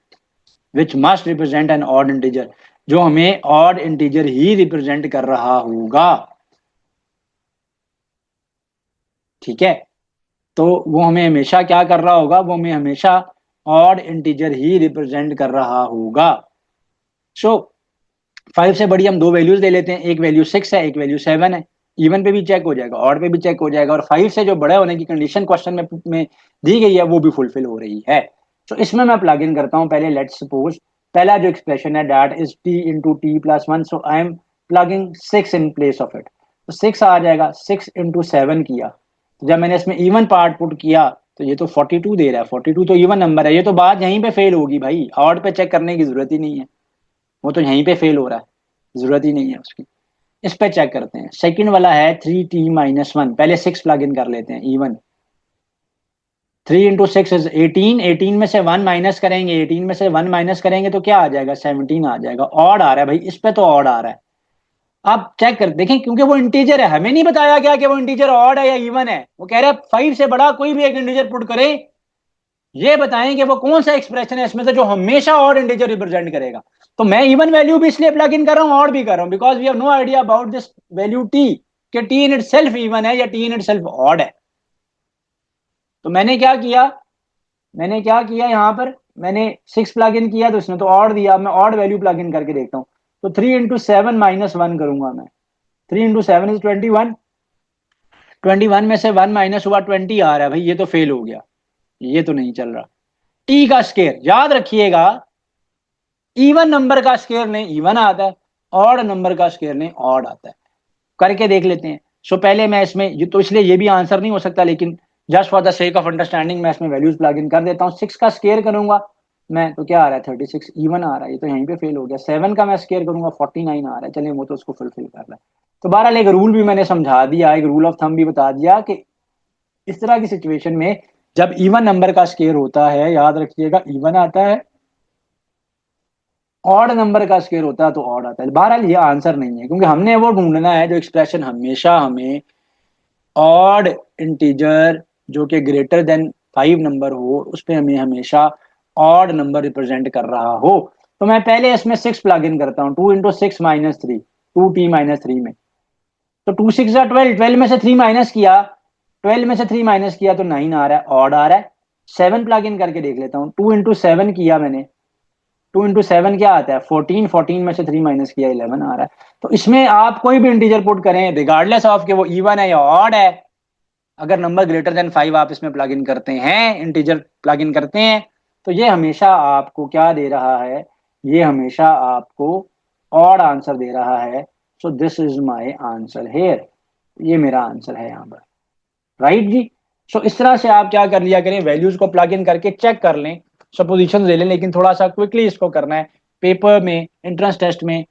which must represent N odd integer, जो हमें ऑड इंटीजर ही रिप्रेजेंट कर रहा होगा। ठीक है, तो वो हमें हमेशा क्या कर रहा होगा, वो हमें हमेशा ऑड इंटीजर ही रिप्रेजेंट कर रहा होगा। सो 5 से बड़ी हम दो वैल्यूज ले लेते हैं, एक वैल्यू 6 है, एक वैल्यू 7 है। इवन पे भी चेक हो जाएगा, ऑड पे भी चेक हो जाएगा, और 5 से जो बड़े होने की कंडीशन क्वेश्चन में दी गई है वो भी फुलफिल हो रही है। तो इसमें मैं प्लग इन करता हूं। पहले लेट्स सपोज पहला जो एक्सप्रेशन है that is T into T plus one, so I am plugging 6 in place of it. तो 6 आ जाएगा, 6 इंटू 7 किया, तो जब मैंने इसमें इवन पार्ट पुट किया तो ये तो 42 दे रहा है। 42 तो इवन नंबर है, ये तो बात यहीं पे फेल होगी भाई, ऑड पे चेक करने की जरूरत ही नहीं है, वो तो यहीं पे फेल हो रहा है, जरूरत ही नहीं है उसकी। इस पे चेक करते हैं। सेकंड वाला है 3t-1, पहले 6 प्लग इन कर लेते हैं, इवन 3 इंटू सिक्स इज 18, 18 में से 1 माइनस करेंगे, 18 में से 1 माइनस करेंगे तो क्या आ जाएगा, 17 आ जाएगा। ऑड आ रहा है भाई, इस पे तो ऑड आ रहा है। आप चेक कर देखें, क्योंकि वो इंटीजर है, हमें नहीं बताया गया कि वो इंटीजर ऑड है या इवन है। वो कह रहे हैं 5 से बड़ा कोई भी एक इंटीजर पुट करें, ये बताएं कि वो कौन सा एक्सप्रेशन है इसमें से जो हमेशा ऑड इंटीजर रिप्रेजेंट करेगा। तो मैं इवन वैल्यू भी इसलिए प्लग इन कर रहा हूं, ऑड भी कर रहा हूं, because we have no idea about this value t, कि टी इन इटसेल्फ इवन है या टी इन इटसेल्फ ऑड है। तो मैंने क्या किया यहां पर, मैंने 6 प्लग इन किया तो इसने तो ऑड दिया, मैं ऑड वैल्यू प्लग इन करके देखता हूं। तो 3 इंटू 7 -1 करूंगा मैं। 3 इंटू 7 इज 21, 21 में से 1 माइनस हुआ, 20 आ रहा है भाई, ये तो फेल हो गया, ये तो नहीं चल रहा। टी का स्केयर याद रखिएगा, इवन नंबर का स्केयर नहीं इवन आता है, ऑड नंबर का स्केयर नहीं ऑड आता है। करके देख लेते हैं। सो पहले मैं इसमें तो इसलिए ये भी आंसर नहीं हो सकता, लेकिन just for the sake of understanding मैं इसमें वैल्यूज प्लग इन कर देता हूँ। 6 का स्केयर करूंगा मैं तो क्या आ रहा है, 36 इवन आ रहा है, ये तो यहीं पे फेल हो गया। 7 का मैं स्केयर करूंगा, 49 आ रहा है, चलिए वो तो उसको फुलफिल कर रहा है। तो बहरहाल एक रूल भी मैंने समझा दिया, एक रूल ऑफ थंब भी बता दिया कि इस तरह की सिचुएशन में जब इवन नंबर का स्केयर होता है, याद रखिएगा इवन आता है, ऑड नंबर का स्केयर होता है तो ऑड आता है। बहरहाल ये आंसर नहीं है, क्योंकि हमने वो ढूंढना है जो एक्सप्रेशन हमेशा हमें ऑड इंटीजर जो कि ग्रेटर देन 5 नंबर हो, उस पे हमें हमेशा ऑड नंबर रिप्रेजेंट कर रहा हो। तो मैं पहले इसमें 6 प्लग इन करता हूँ, 2 इंटू 6 -3, 2t-3 में। तो 2 6 12, 12 में से 3 माइनस किया, 12 में से 3 माइनस किया तो 9 आ रहा है, ऑड आ रहा है। 7 प्लग इन करके देख लेता हूँ, 2 इंटू 7 किया मैंने, 2 इंटू 7 क्या आता है, 14, 14 में से 3 माइनस किया 11 आ रहा है। तो इसमें आप कोई भी इंटीजर पुट करें, रिगार्डलेस ऑफ कि वो इवन है या ऑड है, अगर नंबर ग्रेटर देन 5 आप इसमें प्लग इन करते हैं, इंटीजर प्लग इन करते हैं, तो ये हमेशा आपको क्या दे रहा है, ये हमेशा आपको ऑड आंसर दे रहा है। So this is my answer here, ये मेरा आंसर है यहाँ पर, राइट जी। सो इस तरह से आप क्या कर लिया करें, वैल्यूज को प्लग इन करके चेक कर लें, सपोजिशन ले लें, लेकिन थोड़ा सा क्विकली इसको करना है। पेपर में, एंट्रेंस टेस्ट में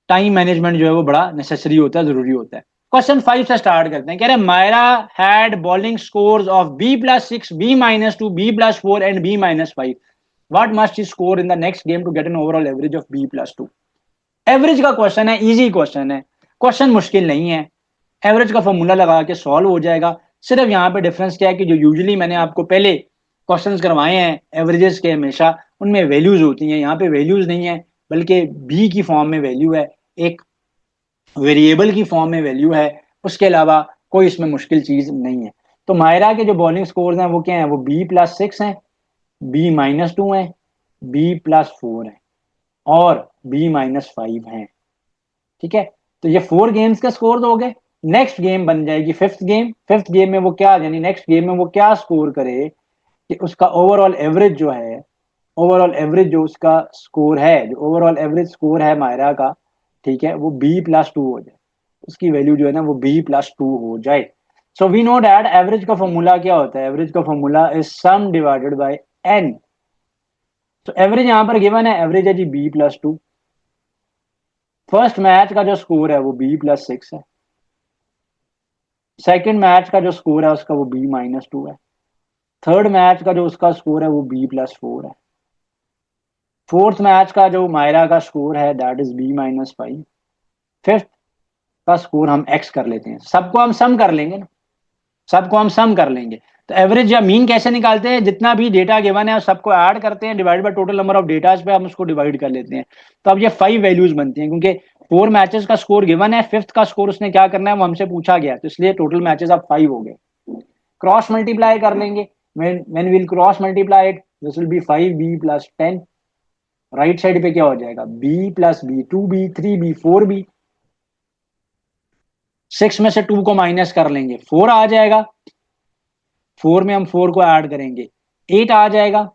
टाइम मैनेजमेंट जो है वो बड़ा नेसेसरी होता है, जरूरी होता है। क्वेश्चन 5 से स्टार्ट करते हैं। कह रहे हैं Myra had bowling scores of B+6, B-2, B+4 and B-5। What must he score in the next game to get an overall average of B+2। Average का क्वेश्चन है, इजी क्वेश्चन है, question मुश्किल नहीं है, एवरेज का formula लगा के solve हो जाएगा। सिर्फ यहाँ पे डिफरेंस क्या है कि जो यूजुअली मैंने आपको पहले क्वेश्चंस करवाए हैं एवरेजेस के, हमेशा उनमें वैल्यूज होती हैं, यहाँ पे वैल्यूज नहीं है, बल्कि बी की फॉर्म में वैल्यू है, एक वेरिएबल की फॉर्म में वैल्यू है, उसके अलावा कोई इसमें मुश्किल चीज नहीं है। तो मायरा के जो बॉलिंग स्कोर हैं वो क्या है, वो B+6 हैं, B-2 हैं, B+4 हैं और B-5 हैं। ठीक है, तो ये 4 गेम्स का स्कोर हो गए। नेक्स्ट गेम बन जाएगी फिफ्थ गेम। फिफ्थ गेम में वो क्या, यानी नेक्स्ट गेम में वो क्या स्कोर करे कि उसका ओवरऑल एवरेज जो है, ओवरऑल एवरेज जो उसका स्कोर है, जो ओवरऑल एवरेज स्कोर है मायरा का, ठीक है, वो B+2 हो जाए, उसकी वैल्यू जो है ना वो B+2 हो जाए। So we know that average का फॉर्मूला क्या होता है, एवरेज का formula is sum divided by n। तो एवरेज यहां पर गिवन है, एवरेज है जी B+2। फर्स्ट मैच का जो स्कोर है वो B+6 है, सेकंड मैच का जो स्कोर है उसका वो B-2 है, थर्ड मैच का जो उसका स्कोर है वो B+4 है, फोर्थ मैच का जो मायरा का स्कोर है दैट इज B-5, फिफ्थ का स्कोर हम एक्स कर लेते हैं, सबको हम सम कर लेंगे ना, सबको हम सम कर लेंगे। तो एवरेज या मीन कैसे निकालते हैं, जितना भी डेटा गिवन है सबको ऐड करते हैं, divide by total number of datas पे हम उसको डिवाइड कर लेते हैं। तो अब ये 5 वैल्यूज बनती हैं, क्योंकि 4 मैचेस का स्कोर गिवन है, फिफ्थ का स्कोर उसने क्या करना है वो हमसे पूछा गया, तो इसलिए टोटल मैचेस अब 5 हो गए। क्रॉस मल्टीप्लाई कर लेंगे, when will cross multiply it, this will be 5b plus 10। Right side पे क्या हो जाएगा, b plus B, 2b, 3b, 4b। 6 में से 2 को माइनस कर लेंगे, 4 आ जाएगा। 4 में हम 4 को ऐड करेंगे, 8 आ जाएगा।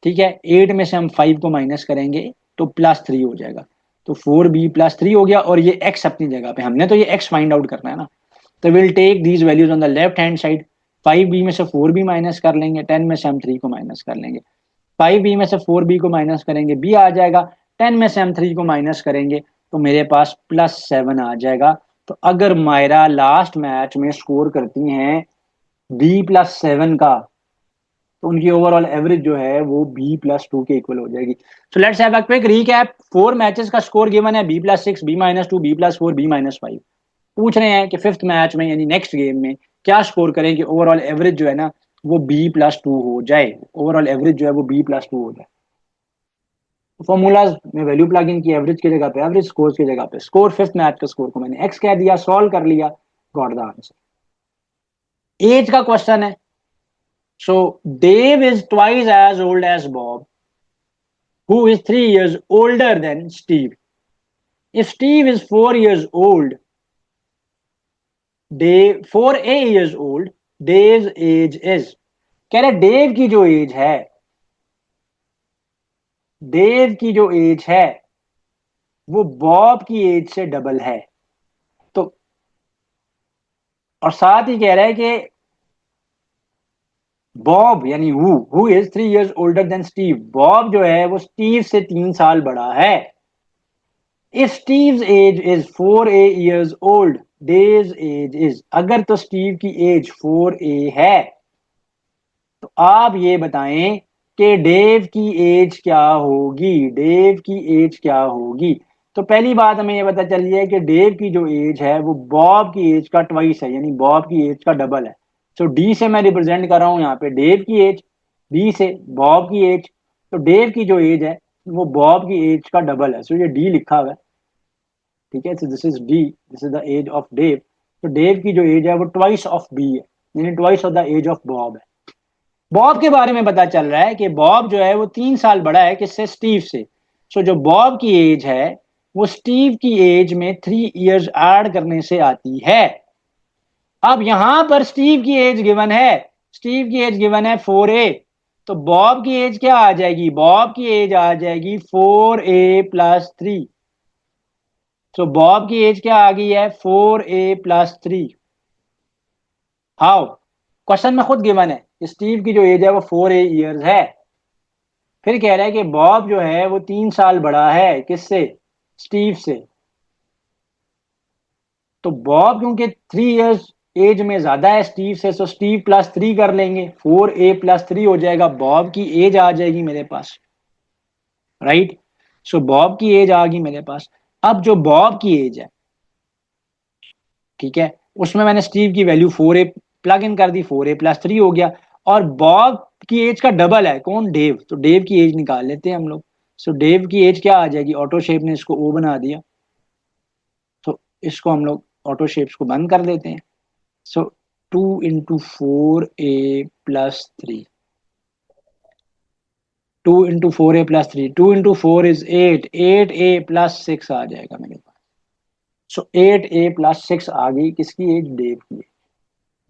ठीक है, 8 में से हम 5 को माइनस करेंगे तो प्लस 3 हो जाएगा। तो 4b प्लस 3 हो गया, और ये x अपनी जगह पे, हमने तो ये x फाइंड आउट करना है ना। तो will take these values on the left hand side. 5b में से 4b माइनस कर लेंगे, 10 में से हम 3 को माइनस कर लेंगे। 5b में से 4b को माइनस करेंगे, b आ जाएगा। 10 में से हम 3 को माइनस करेंगे तो मेरे पास +7 आ जाएगा। तो अगर मायरा लास्ट मैच में स्कोर करती हैं b+7 का, तो उनकी ओवरऑल एवरेज जो है वो b+2 के इक्वल हो जाएगी। सो let's have a quick recap. 4 matches का स्कोर गिवन है b+6, b-2, b+4, b-5। पूछ रहे हैं कि फिफ्थ मैच में यानी नेक्स्ट गेम में क्या स्कोर करें कि ओवरऑल एवरेज जो है ना वो b+2 हो जाए, ओवरऑल एवरेज जो है वो b+2 हो जाए। फॉर्मूलाज में वैल्यू प्लग इन की, एवरेज की जगह पे एवरेज, स्कोर की जगह पे स्कोर, फिफ्थ मैच का स्कोर को मैंने x कह दिया, सॉल्व कर लिया, गॉट द आंसर। एज का क्वेश्चन है। So Dave is twice as old as Bob, who is 3 years older than Steve. If Steve is 4 years old, Dave 4 years old, Dave's age is, कह रहे Dave की जो as है, Dave की जो as है वो बॉब की एज से डबल है। तो और साथ ही कह रहा है कि बॉब यानी who is 3 years older than Steve, Bob जो है वो स्टीव से 3 साल बड़ा है। If Steve's age is 4 years old, Dave's age is, अगर तो स्टीव की एज 4 है, तो आप ये बताएं कि डेव की एज क्या होगी, डेव की एज क्या होगी। तो पहली बात हमें ये पता चली है कि डेव की जो एज है वो बॉब की एज का ट्वाइस है, यानी बॉब की एज का डबल है। सो डी से मैं रिप्रेजेंट कर रहा हूं यहाँ पे डेव की एज, बी से बॉब की एज। तो डेव की जो एज है वो बॉब की एज का डबल है, सो ये डी लिखा हुआ है। ठीक है, so this is D, this is the age of Dave. तो डेव की जो एज है वो ट्वाइस ऑफ बी है, यानी twice of the age of Bob है। बॉब के बारे में पता चल रहा है कि बॉब जो है वो 3 साल बड़ा है किससे, स्टीव से। सो जो बॉब की एज है वो स्टीव की एज में 3 years ऐड करने से आती है। अब यहां पर स्टीव की एज गिवन है, स्टीव की एज गिवन है 4a, तो बॉब की एज क्या आ जाएगी, बॉब की एज आ जाएगी 4a+3। सो बॉब की एज क्या आ गई है, 4a+3। हाउ, क्वेश्चन में खुद गिवन है कि स्टीव की जो एज है वो 4 years है। फिर कह रहा है कि बॉब जो है वो 3 साल बड़ा है किससे, स्टीव से। तो बॉब क्योंकि 3 years एज में ज्यादा है स्टीव से, तो स्टीव +3 कर लेंगे, 4a+3 हो जाएगा, बॉब की एज आ जाएगी मेरे पास। राइट, सो बॉब की एज आ गई मेरे पास। अब जो बॉब की एज है, ठीक है, उसमें मैंने स्टीव की वैल्यू 4a प्लग इन कर दी, 4a+3 हो गया। और बॉब की एज का डबल है कौन, डेव, तो डेव की एज निकाल लेते हैं हम लोग। सो डेव की एज क्या आ जाएगी, ऑटो शेप ने इसको ओ बना दिया, तो इसको हम लोग ऑटो शेप्स को बंद कर देते हैं। सो 2 × 4a+3, 2 × 4a+3, 2 × 4 इज 8, 8a+6 आ जाएगा मेरे पास। सो 8a+6 आ गई किसकी एज, डेव की।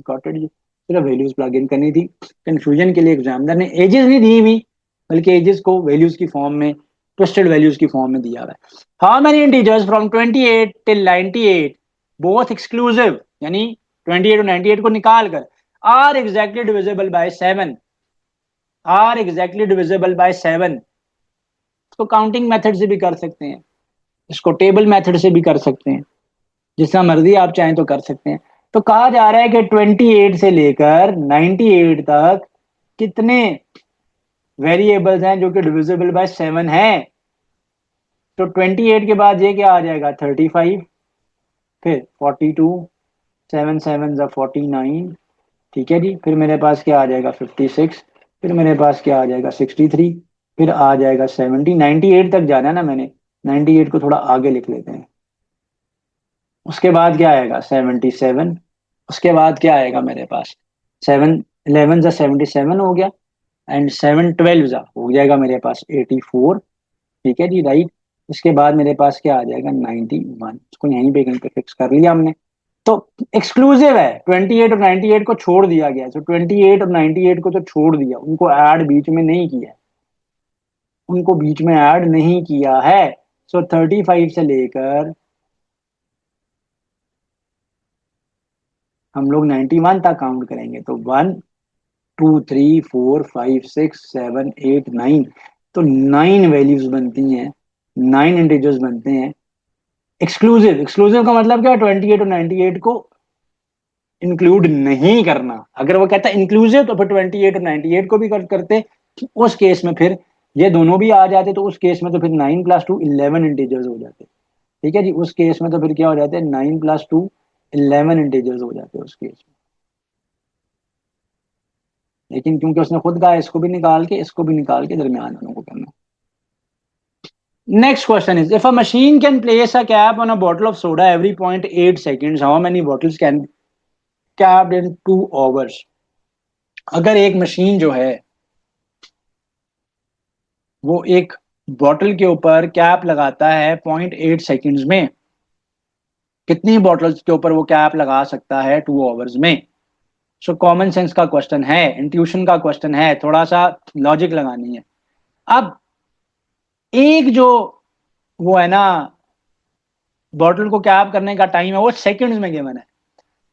गॉट इट जी, सिर्फ वैल्यूज प्लग इन करनी थी। कंफ्यूजन के लिए एग्जामिनर ने एजेस नहीं दी हुई, बल्कि एजेस को वैल्यूज की फॉर्म में, ट्विस्टेड वैल्यूज की फॉर्म में दिया हुआ है। How many integers from 28 till 98 both exclusive, यानी 28 और 98 को निकाल कर, are exactly divisible by 7, are exactly divisible by 7। इसको काउंटिंग मेथड से भी कर सकते हैं, इसको टेबल मेथड से भी कर सकते हैं, जितना मर्जी आप चाहें तो कर सकते हैं। तो कहा जा रहा है कि 28 से लेकर 98 तक कितने वेरिएबल्स हैं जो कि डिविजिबल बाय 7 हैं। तो 28 के बाद ये क्या आ जाएगा, 35। फिर 42, 7 7 ज़ा 49, ठीक है जी। फिर मेरे पास क्या आ जाएगा 56, फिर मेरे पास क्या आ जाएगा 63, फिर आ जाएगा 70, 98 तक जाना है ना मैंने, 98 को थोड़ा आगे लिख लेते हैं। उसके बाद क्या आएगा 77, उसके बाद क्या आएगा मेरे पास 7 11 ज़ा 77 हो गया, एंड 7 12 ज़ा हो जाएगा मेरे पास 84, ठीक है जी राइट। उसके बाद मेरे पास क्या आ जाएगा 91, इसको यहीं पे कहीं पे फिक्स कर लिया हमने। तो एक्सक्लूसिव है, 28 और 98 को छोड़ दिया गया, तो 28 और 98 को तो छोड़ दिया, उनको ऐड बीच में नहीं किया, उनको बीच में ऐड नहीं किया है। सो 35 से लेकर हम लोग 91 तक काउंट करेंगे, तो 1 2 3 4 5 6 7 8 9, तो 9 वैल्यूज बनती हैं, 9 इंटीजर्स बनते हैं। एक्सक्लूसिव, एक्सक्लूसिव का मतलब क्या है, 28 और 98 को इंक्लूड नहीं करना। अगर वो कहता है इंक्लूसिव तो फिर 28 और 98 को भी करते, उस केस में फिर ये दोनों भी आ जाते, तो उस केस में तो फिर 9 + 2 11 इंटीजर्स हो जाते, ठीक है जी। उस केस में तो फिर क्या हो जाते हैं, 9 + 2 11 इंटीजर्स हो जाते हैं उस केस में। लेकिन क्योंकि उसने खुद कहा इसको भी निकाल के इसको भी निकाल के दरमियान वालों को करना। Next question is, if a machine can place a cap on a bottle of soda every 0.8 seconds, how many bottles can capped in 2 hours? अगर एक मशीन जो है वो एक बॉटल के ऊपर कैप लगाता है 0.8 seconds में, कितनी बॉटल्स के ऊपर वो कैप लगा सकता है 2 hours में? सो कॉमन सेंस का क्वेश्चन है, इंट्यूशन का क्वेश्चन है, थोड़ा सा लॉजिक लगानी है। अब एक जो वो है ना बॉटल को कैप करने का टाइम है वो सेकंड्स में गिवन है,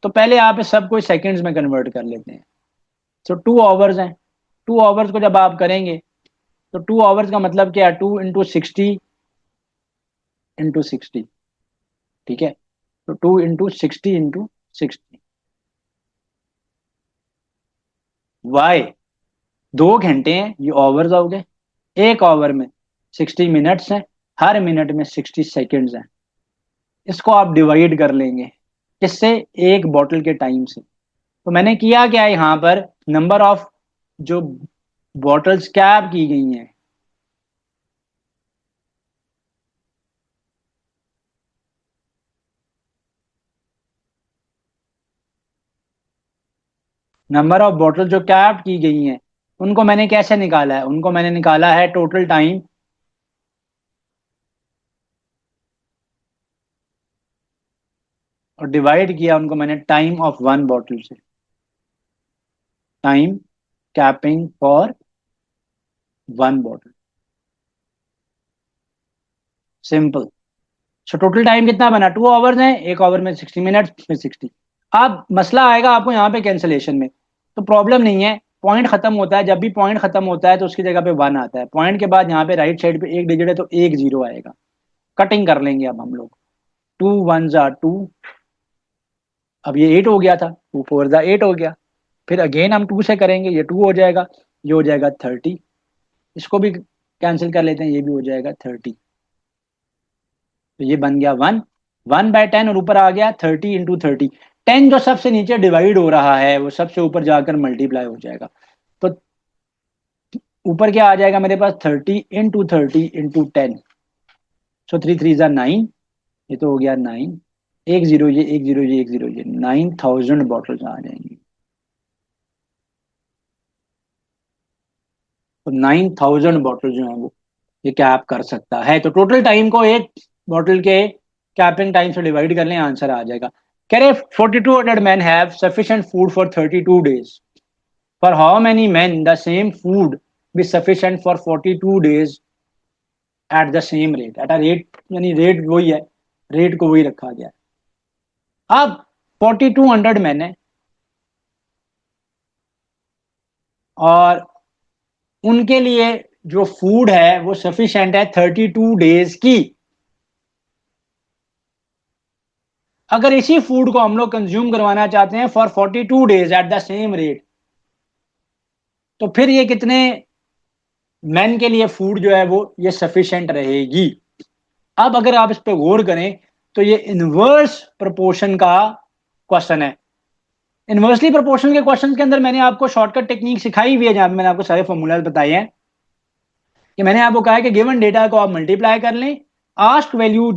तो पहले आप इस सब को सेकंड्स में कन्वर्ट कर लेते हैं। सो 2 hours हैं, 2 hours को जब आप करेंगे तो 2 hours का मतलब क्या है, 2 × 60 × 60, ठीक है। तो 2 × 60 × 60, वाई 2 घंटे हैं, ये ओवर्स हो गए। एक ओवर में 60 मिनट्स हैं, हर मिनट में 60 सेकेंड्स हैं। इसको आप डिवाइड कर लेंगे किससे, एक बॉटल के टाइम से। तो मैंने किया क्या है यहाँ पर, नंबर ऑफ जो बॉटल्स कैप की गई हैं, नंबर ऑफ बॉटल जो कैप की गई हैं उनको मैंने कैसे निकाला है, उनको मैंने निकाला है टोटल टाइम, और डिवाइड किया उनको मैंने टाइम ऑफ वन बॉटल से, time capping for one bottle, simple. So total time कितना बना, 2 hours है, एक ओवर में 60 मिनट में 60। अब मसला आएगा आपको यहाँ पे कैंसिलेशन में, तो प्रॉब्लम नहीं है, पॉइंट खत्म होता है, जब भी पॉइंट खत्म होता है तो उसकी जगह पे 1 आता है, पॉइंट के बाद यहाँ पे राइट साइड पे एक डिजिट है तो एक जीरो आएगा। कटिंग कर लेंगे अब हम लोग, 2 1 ज़ा 2, अब ये 8 हो गया था, 2 4 ज़ा 8 हो गया। फिर अगेन हम 2 से करेंगे, ये 2 हो जाएगा, ये हो जाएगा 30, इसको भी कैंसिल कर लेते हैं, ये भी हो जाएगा 30। तो ये बन गया 1 1/10, और ऊपर आ गया 30 × 30, 10 जो सबसे नीचे डिवाइड हो रहा है वो सबसे ऊपर जाकर मल्टीप्लाई हो जाएगा। तो ऊपर क्या आ जाएगा मेरे पास, 30 × 30 × 10, सो 3 3 ज़ा 9, ये तो हो गया 9, एक जीरो ये एक जीरो ये एक जीरो ये, 9000 बॉटल्स आ जाएंगी। तो 9000 बॉटल जो है वो ये कैप कर सकता है। तो टोटल टाइम को एक बॉटल के कैपिंग टाइम से डिवाइड कर लें, आंसर आ जाएगा। कह रहे 4200 man have sufficient food for 32 days, for how many man the same food be sufficient for 42 days at the same rate, at a rate, यानी रेट वही है, रेट को वही रखा गया है। अब 4200 मैन है और उनके लिए जो फूड है वो सफिशिएंट है 32 days की। अगर इसी फूड को हम लोग कंज्यूम करवाना चाहते हैं for 42 days at the same rate, तो फिर ये कितने मैन के लिए फूड जो है वो ये सफिशिएंट रहेगी। अब अगर आप इस पर गौर करें तो ये इनवर्स प्रोपोर्शन का क्वेश्चन है। इनवर्सली प्रोपोर्शनल के क्वेश्चन के अंदर मैंने आपको शॉर्टकट टेक्निक सिखाई हुई है, जहां पे मैंने आपको सारे फॉर्मूलाज बताए हैं कि मैंने आपको कहा है कि गिवन डेटा को आप मल्टीप्लाई कर लें, आस्क वैल्यू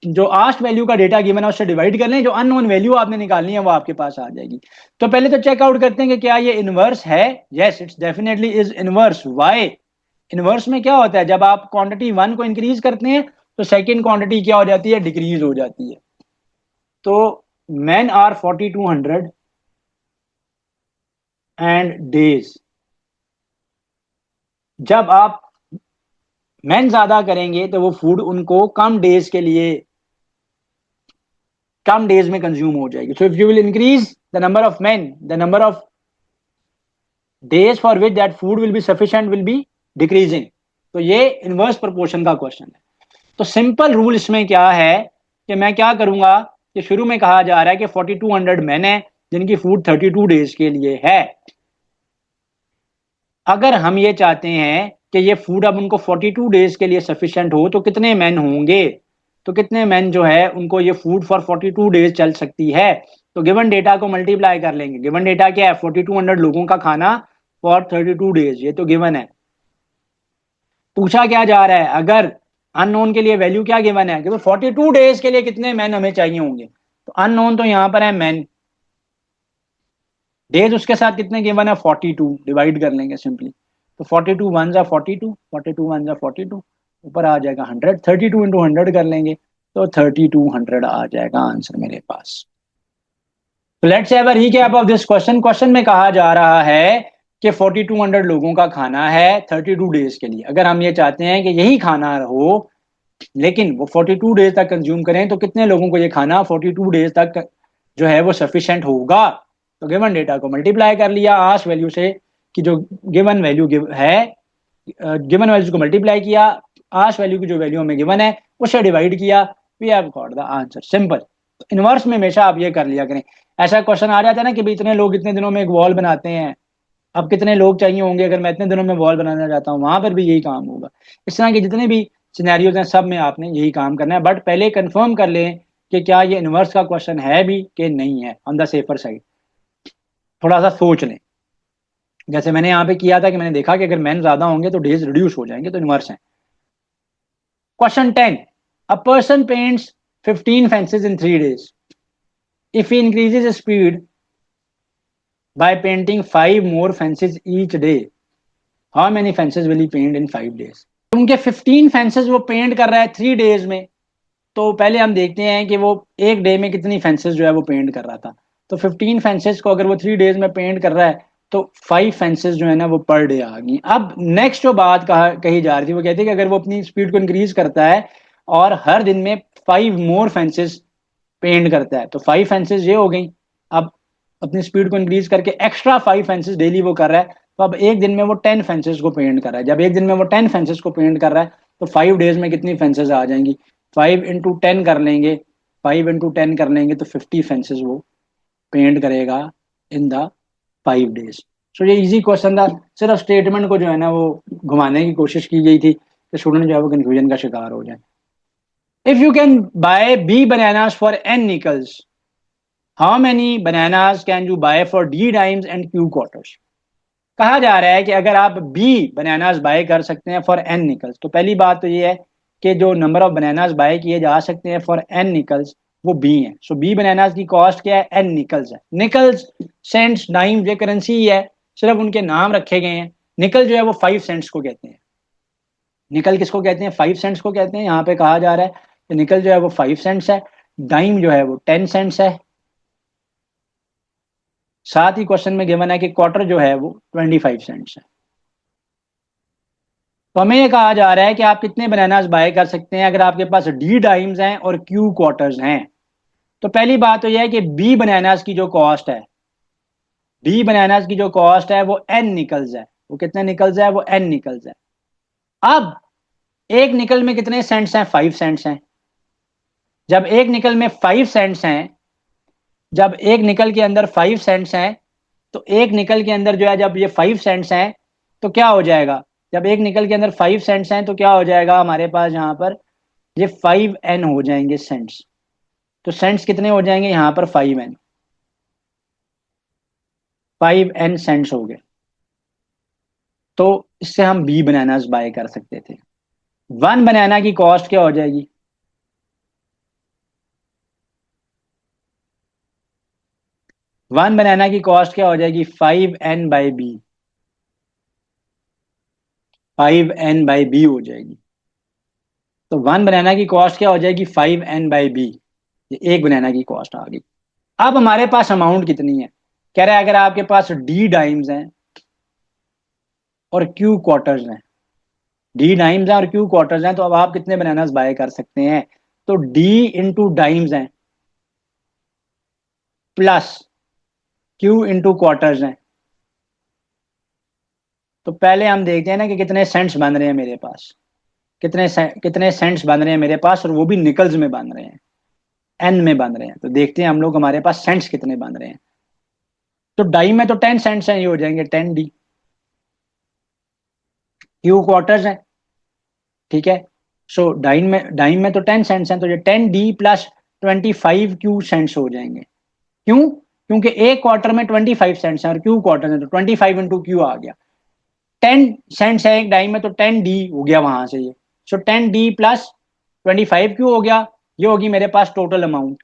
जो आस्क वैल्यू का डेटा गिवन है उससे डिवाइड कर लें, जो अननोन वैल्यू आपने निकालनी है वो आपके पास आ जाएगी। तो पहले तो चेकआउट करते हैं कि क्या ये इनवर्स है। Yes, it's definitely is inverse. Why? Inverse में क्या होता है, जब आप क्वांटिटी 1 को इंक्रीज करते हैं तो सेकेंड क्वांटिटी क्या हो जाती है, डिक्रीज हो जाती है। तो men are 4200 एंड डेज, जब आप men ज्यादा करेंगे तो वो फूड उनको कम डेज के लिए, कम डेज में कंज्यूम हो जाएगी। So if you will increase the number of men, the number of days for which that food will be sufficient will be decreasing. तो ये इनवर्स प्रोपोर्शन का क्वेश्चन है। तो सिंपल रूल इसमें क्या है कि मैं क्या करूंगा कि शुरू में कहा जा रहा है कि 4200 men है जिनकी फूड 32 डेज के लिए है। अगर हम ये चाहते हैं कि ये फूड अब उनको 42 डेज के लिए सफिशिएंट हो तो कितने मैन होंगे, तो कितने मैन जो है उनको ये फूड फॉर 42 डेज चल सकती है। तो गिवन डेटा को मल्टीप्लाई कर लेंगे। गिवन डेटा क्या है, 4200 लोगों का खाना फॉर 32 डेज, ये तो गिवन है। पूछा क्या जा रहा है, अगर अननोन के लिए वैल्यू क्या गिवन है कि 42 डेज के लिए कितने मैन हमें चाहिए होंगे। तो अननोन तो यहां पर है मैन, डेज उसके साथ कितने गिवन है 42, डिवाइड कर लेंगे सिंपली। तो 42 वन जा 42, 42 वन जा 42, ऊपर आ जाएगा 100, 32 इंटू 100 कर लेंगे तो 3200 आ जाएगा आंसर मेरे पास। तो let's have a recap of this question. Question में कहा जा रहा है कि 4200 लोगों का खाना है 32 डेज के लिए। अगर हम ये चाहते हैं कि यही खाना हो लेकिन वो 42 डेज तक कंज्यूम करें तो कितने लोगों को ये खाना 42 डेज तक जो है वो सफिशिएंट होगा। तो गिवन डेटा को मल्टीप्लाई कर लिया आस्क वैल्यू से, कि जो गिवन वैल्यू है, गिवन वैल्यू को मल्टीप्लाई किया, आस्क वैल्यू की जो वैल्यू हमें गिवन है उससे डिवाइड किया, we have got the answer. Simple. तो इनवर्स में हमेशा आप ये कर लिया करें। ऐसा क्वेश्चन आ जाता है ना कि भाई इतने लोग इतने दिनों में एक वॉल बनाते हैं, अब कितने लोग चाहिए होंगे अगर मैं इतने दिनों में वॉल बनाना चाहता हूँ, वहां पर भी यही काम होगा। इस तरह के जितने भी सिनेरियोज हैं सब में आपने यही काम करना है, बट पहले कंफर्म कर लें कि क्या ये इनवर्स का क्वेश्चन है भी कि नहीं है, ऑन द सेफर साइड। थोड़ा सा सोच लें, जैसे मैंने यहाँ पे किया था कि मैंने देखा कि अगर मैन ज्यादा होंगे तो डेज रिड्यूस हो जाएंगे, तो इनवर्स है। Question 10, a person paints 15 fences in 3 days। If he increases speed by painting 5 more fences each day, how many fences will he paint in 5 days? उनके 15 फेंसेस वो पेंट कर रहा है 3 डेज में। तो पहले हम देखते हैं कि वो एक डे में कितनी फेंसेस जो है वो पेंट कर रहा था। तो 15 फेंसेस को अगर वो 3 डेज में पेंट कर रहा है तो 5 फेंसेस जो है ना वो पर डे आ गई। अब नेक्स्ट जो बात कही जा रही थी वो कहती है कि अगर वो अपनी स्पीड को इंक्रीज करता है और हर दिन में 5 मोर फेंसेस पेंट करता है तो 5 फेंसेस ये हो गई। अब अपनी स्पीड को इंक्रीज करके एक्स्ट्रा 5 फेंसेस डेली वो कर रहा है, तो अब एक दिन में वो 10 फेंसेस को पेंट कर रहा है। जब एक दिन में वो 10 फेंसेस को पेंट कर रहा है तो 5 डेज में कितनी फेंसेस आ जाएंगी, 5 इंटू 10 कर लेंगे, 5 इंटू 10 कर लेंगे तो 50 फेंसेस वो पेंट करेगा इन द 5 डेज। सो ये इजी क्वेश्चन था, सिर्फ स्टेटमेंट को जो है ना वो घुमाने की कोशिश की गई थी कि स्टूडेंट जो है वो कंफ्यूजन का शिकार हो जाए। If you can buy b bananas for n nickels, how many bananas can you buy for d dimes and q quarters. कहा जा रहा है कि अगर आप बी बनानास बाय कर सकते हैं फॉर n निकल्स, तो पहली बात तो ये है कि जो नंबर ऑफ बनानास बाय किए जा सकते हैं फॉर n निकल्स वो बी है। सो बी बनानास की कॉस्ट क्या है, n निकल्स है। निकल्स, सेंट्स, डाइम ये करेंसी ही है, सिर्फ उनके नाम रखे गए हैं। निकल जो है वो 5 सेंट्स को कहते हैं। निकल किसको कहते हैं, 5 सेंट्स को कहते हैं। यहाँ पे कहा जा रहा है कि निकल जो है वो 5 सेंट्स है, डाइम जो है वो 10 सेंट्स है। साथ ही क्वेश्चन में गिवन है कि क्वार्टर जो है वो 25 सेंट्स है। तो हमें ये कहा जा रहा है कि आप कितने बनानास बाय कर सकते हैं अगर आपके पास डी डाइम्स हैं और क्यू क्वार्टर्स हैं। तो पहली बात तो यह है कि बी बनानास की जो कॉस्ट है, बी बनानास की जो कॉस्ट है वो एन निकल्स है। वो कितने निकल्स है, वो एन निकल्स है। अब एक निकल में कितने सेंट्स हैं, 5 सेंट्स हैं। जब एक निकल में 5 सेंट्स हैं, जब एक निकल के अंदर 5 सेंट्स हैं, तो एक निकल के अंदर जो है जब ये 5 सेंट्स हैं तो क्या हो जाएगा, जब एक निकल के अंदर 5 सेंट्स हैं तो क्या हो जाएगा हमारे पास यहाँ पर ये 5n हो जाएंगे सेंट्स। तो सेंट्स कितने हो जाएंगे यहाँ पर 5n, 5n सेंट्स हो गए। तो इससे हम बी बनानास बाय कर सकते थे। वन बनाना की कॉस्ट क्या हो जाएगी? वन बनाना की कॉस्ट क्या हो जाएगी? 5n/b, 5n/b हो जाएगी। तो वन बनाना की कॉस्ट क्या हो जाएगी? 5n/b। ये एक बनाना की कॉस्ट आ गई। अब हमारे पास अमाउंट कितनी है? कह रहा है अगर आपके पास डी डाइम्स हैं और क्यू क्वार्टर्स हैं, डी डाइम्स हैं और क्यू क्वार्टर्स हैं, तो अब आप कितने बनानास बाय कर सकते हैं? तो डी इंटू डाइम्स हैं प्लस क्यू इंटू क्वार्टर्स हैं। तो पहले हम देखते हैं ना कि कितने सेंट्स बन रहे हैं मेरे पास, कितने सेंट्स बन रहे हैं मेरे पास, और वो भी निकल्स में बन रहे हैं, एन में बन रहे हैं। तो देखते हैं हम लोग हमारे पास सेंट्स कितने बन रहे हैं। तो डाई में तो 10 सेंट्स हैं, ये हो जाएंगे 10d। क्यू क्वार्टर्स हैं, ठीक है। सो डाइन में तो 10 सेंट्स हैं, तो ये 10d प्लस 25 क्यू सेंट्स हो जाएंगे। क्यों? क्योंकि एक क्वार्टर में 25 सेंट्स हैं और क्यू क्वार्टर है, तो 25 इंटू क्यू आ गया। 10 सेंट्स है एक डाई में, तो 10d हो गया वहां से ये। सो 10d प्लस 25 क्यू हो गया। ये होगी मेरे पास टोटल अमाउंट,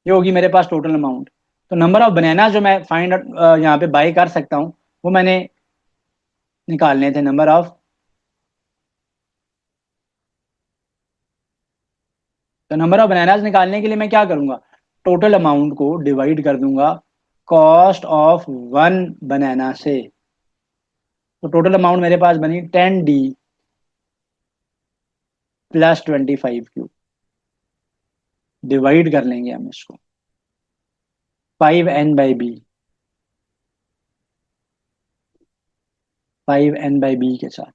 ये होगी मेरे पास टोटल अमाउंट। तो नंबर ऑफ बनाना जो मैं फाइंड यहाँ पे बाय कर सकता हूँ, वो मैंने निकालने थे। नंबर ऑफ, तो नंबर ऑफ बनानास निकालने के लिए मैं क्या करूंगा? टोटल अमाउंट को डिवाइड कर दूंगा कॉस्ट ऑफ वन बनाना से। तो टोटल अमाउंट मेरे पास बनी 10d प्लस 25q। डिवाइड कर लेंगे हम इसको 5n/b, 5n/b के साथ।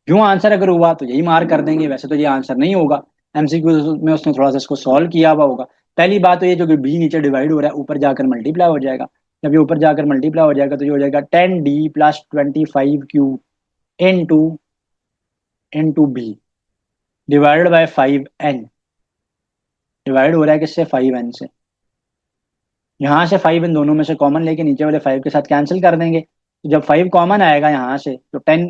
क्यों आंसर अगर हुआ तो यही मार्क कर देंगे, वैसे तो ये आंसर नहीं होगा। एमसीक्यू में उसने थोड़ा सा इसको सॉल्व किया हुआ होगा। पहली बात तो ये जो कि बी नीचे डिवाइड हो रहा है, ऊपर जाकर मल्टीप्लाई हो जाएगा। जब ये ऊपर जाकर मल्टीप्लाई हो जाएगा तो ये हो जाएगा 10d plus 25q into into b divided by 5n। Divide हो रहा है किससे? 5n से। यहाँ से 5 इन दोनों में से कॉमन लेके नीचे वाले 5 के साथ कैंसिल कर देंगे। तो जब 5 कॉमन आएगा यहाँ से तो 10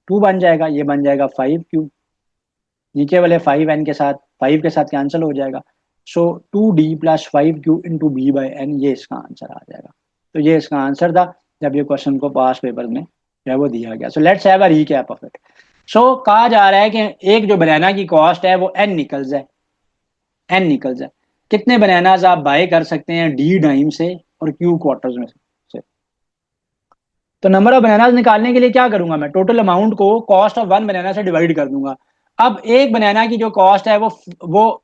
2 बन जाएगा, ये बन जाएगा 5q। नीचे वाले 5n के साथ 5 के साथ कैंसिल हो जाएगा। So 2d plus 5q into b by n, ये इसका आंसर आ जाएगा। तो ये इसका आंसर था जब ये क्वेश्चन को पास पेपर में जो है वो दिया गया। So let's have a recap of it. So कहा जा रहा है कि एक जो बनाना की कॉस्ट है वो n निकल्स है, n निकल्स है। कितने बनानाज आप बाय कर सकते हैं डी डाइम से और क्यू क्वार्टर्स में से? तो नंबर ऑफ बनानाज निकालने के लिए क्या करूंगा मैं? टोटल अमाउंट को कॉस्ट ऑफ वन बनाना से डिवाइड कर दूंगा। अब एक बनाना की जो कॉस्ट है वो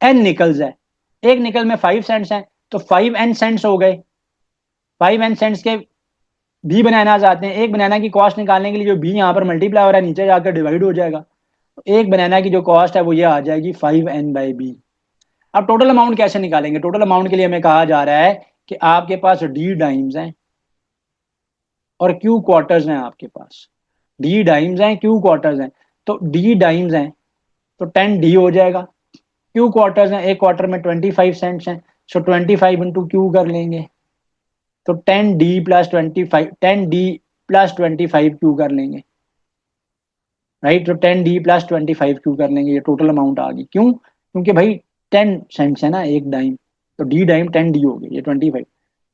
n निकल्स है। एक निकल में 5 सेंट्स हैं, तो 5n सेंट्स हो गए। 5n सेंट्स के भी बनानाज आते हैं। एक बनाना की कॉस्ट निकालने के लिए जो भी यहाँ पर मल्टीप्लाई हो रहा है नीचे जाकर डिवाइड हो जाएगा। तो एक बनाना की जो कॉस्ट है वो ये आ जाएगी 5n/b। अब टोटल अमाउंट कैसे निकालेंगे? टोटल अमाउंट के लिए हमें कहा जा रहा है कि आपके पास डी डाइम्स हैं और क्यू क्वार्टर्स हैं। आपके पास डी डाइम्स हैं, क्यू क्वार्टर्स हैं। तो डी डाइम्स हैं तो 10d हो जाएगा। क्यू क्वार्टर्स हैं, एक क्वार्टर में 25 सेंट्स हैं, सो 25 इंटू क्यू कर लेंगे। तो 10d प्लस 25 क्यू कर लेंगे, राइट। तो 10d प्लस 25 क्यू कर लेंगे, ये टोटल अमाउंट आ गई। क्यों? क्योंकि भाई 10 सेंट्स है ना एक डाइम, तो डी डाइम 10d हो गई, ये 25।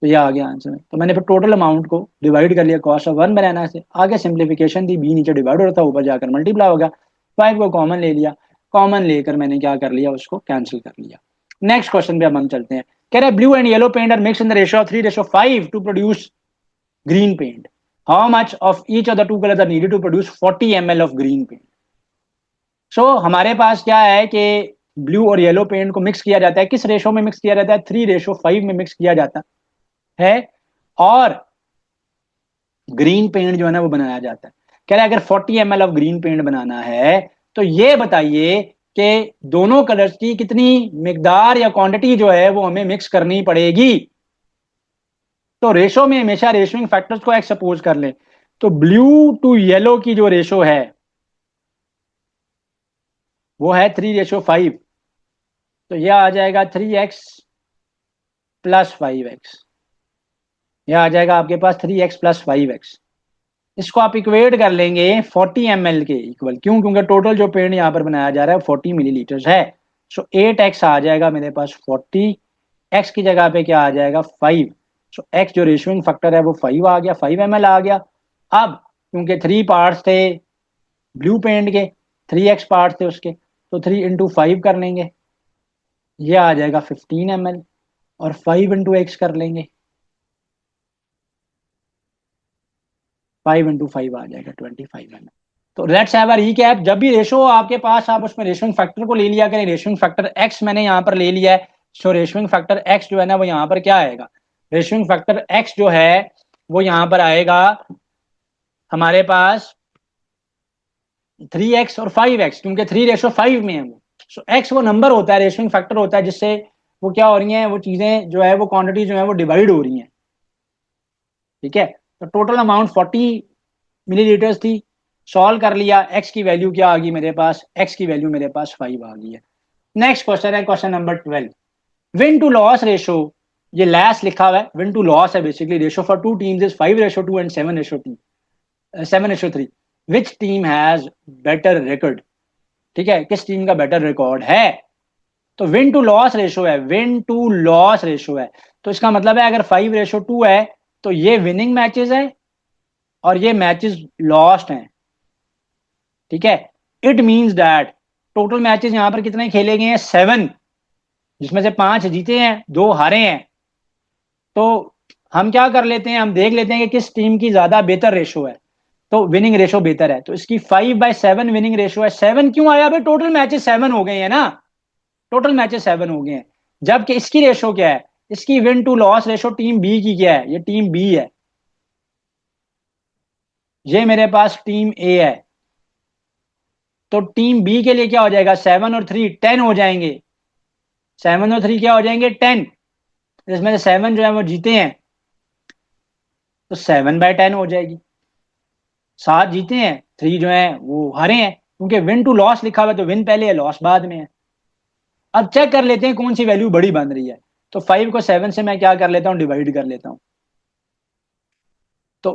तो ये आ गया आंसर। तो मैंने फिर टोटल अमाउंट को डिवाइड कर लिया कॉस्ट ऑफ वन बनाना से। आगे सिंप्लीफिकेशन थी, बी नीचे डिवाइड हो रहा था, ऊपर जाकर मल्टीप्लाई हो गया। 5 को कॉमन ले लिया, कॉमन लेकर मैंने क्या कर लिया, उसको कैंसिल कर लिया। नेक्स्ट क्वेश्चन पे अब हम चलते हैं। कह रहे blue and yellow paint are mix in the ratio of 3:5 to produce green paint. How much of each of the two colours are needed to produce 40 ml of green paint? So हमारे पास क्या है कि blue और yellow paint को mix किया जाता है। किस रेशो में मिक्स किया जाता है? 3:5 में मिक्स किया जाता है। और ग्रीन पेंट जो है ना वो बनाया जाता है। कह रहे हैं अगर 40 ml ऑफ ग्रीन पेंट बनाना है तो ये बताइए कि दोनों कलर्स की कितनी मिकदार या क्वांटिटी जो है वो हमें मिक्स करनी पड़ेगी। तो रेशो में हमेशा रेशोइंग फैक्टर्स को एक सपोज कर लें। तो ब्लू टू येलो की जो रेशो है वो है 3:5। तो यह आ जाएगा 3x प्लस 5x। यह आ जाएगा आपके पास 3x प्लस 5x। इसको आप इक्वेट कर लेंगे 40 ml के इक्वल, क्यों? क्योंकि टोटल जो पेंट यहाँ पर बनाया जा रहा है 40 ml है। सो 8x आ जाएगा मेरे पास 40। x की जगह पे क्या आ जाएगा 5। सो x जो रेशियोइंग फैक्टर है वो 5 आ गया, 5 ml आ गया। अब क्योंकि 3 पार्ट्स थे ब्लू पेंट के, 3x पार्ट थे उसके, तो 3 × 5 कर लेंगे, ये आ जाएगा 15 ml। और 5 × x कर लेंगे, 5 × 5 आ जाएगा 25 ml। तो लेट्स हैव अ रीकैप। जब भी रेशो आपके पास, आप उसमें रेशियोइंग फैक्टर को ले लिया करें। रेशियोइंग फैक्टर x मैंने यहाँ पर ले लिया है। सो रेशियोइंग फैक्टर x जो है ना वो यहाँ पर क्या आएगा? रेशियोइंग फैक्टर x जो है वो यहाँ पर आएगा हमारे पास 3x और 5x, क्योंकि 3:5 में है वो। सो x वो नंबर होता है, रेशियोइंग फैक्टर होता है, जिससे वो क्या हो रही हैं, वो चीजें जो है, वो क्वांटिटी जो है वो डिवाइड हो रही हैं। ठीक है, तो टोटल अमाउंट 40 ml थी। सॉल्व कर लिया, x की वैल्यू क्या आ गई मेरे पास? x की वैल्यू मेरे पास 5 आ गई है। नेक्स्ट क्वेश्चन है question number 12। Win to loss ratio, ये लैस लिखा हुआ है, विन टू लॉस है basically. Ratio for two teams is 5:2 and 7:3। Which team has better record? ठीक है, किस टीम का बेटर रिकॉर्ड है? तो विन टू लॉस रेशो है, विन टू लॉस रेशो है। तो इसका मतलब है अगर 5:2 है तो ये विनिंग मैचेस है और ये मैचेस लॉस्ट हैं। ठीक है, it means that total matches यहां पर कितने खेले गए हैं? 7, जिसमें से 5 जीते हैं, 2 हारे हैं। तो हम क्या कर लेते हैं, हम देख लेते हैं कि किस टीम की ज्यादा बेहतर रेशो है। तो विनिंग रेशो बेहतर है, तो इसकी 5/7 विनिंग रेशो है। 7 क्यों आया भाई? टोटल मैचेस 7 हो गए हैं ना, टोटल मैचेस 7 हो गए हैं। जबकि इसकी रेशो क्या है? इसकी win to loss ratio team b की क्या है? ये टीम बी है, ये मेरे पास टीम ए है। तो टीम बी के लिए क्या हो जाएगा? 7 और 3 10 हो जाएंगे। 7 और 3 क्या हो जाएंगे? 10। इसमें से 7 जो है वो जीते हैं, तो 7/10 हो जाएगी। 7 जीते हैं, 3 जो है वो हारे हैं, क्योंकि विन टू लॉस लिखा हुआ है, तो विन पहले है लॉस बाद में है। अब चेक कर लेते हैं कौन सी वैल्यू बड़ी बन रही है। तो 5 को 7 से मैं क्या कर लेता हूँ? डिवाइड कर लेता हूँ। तो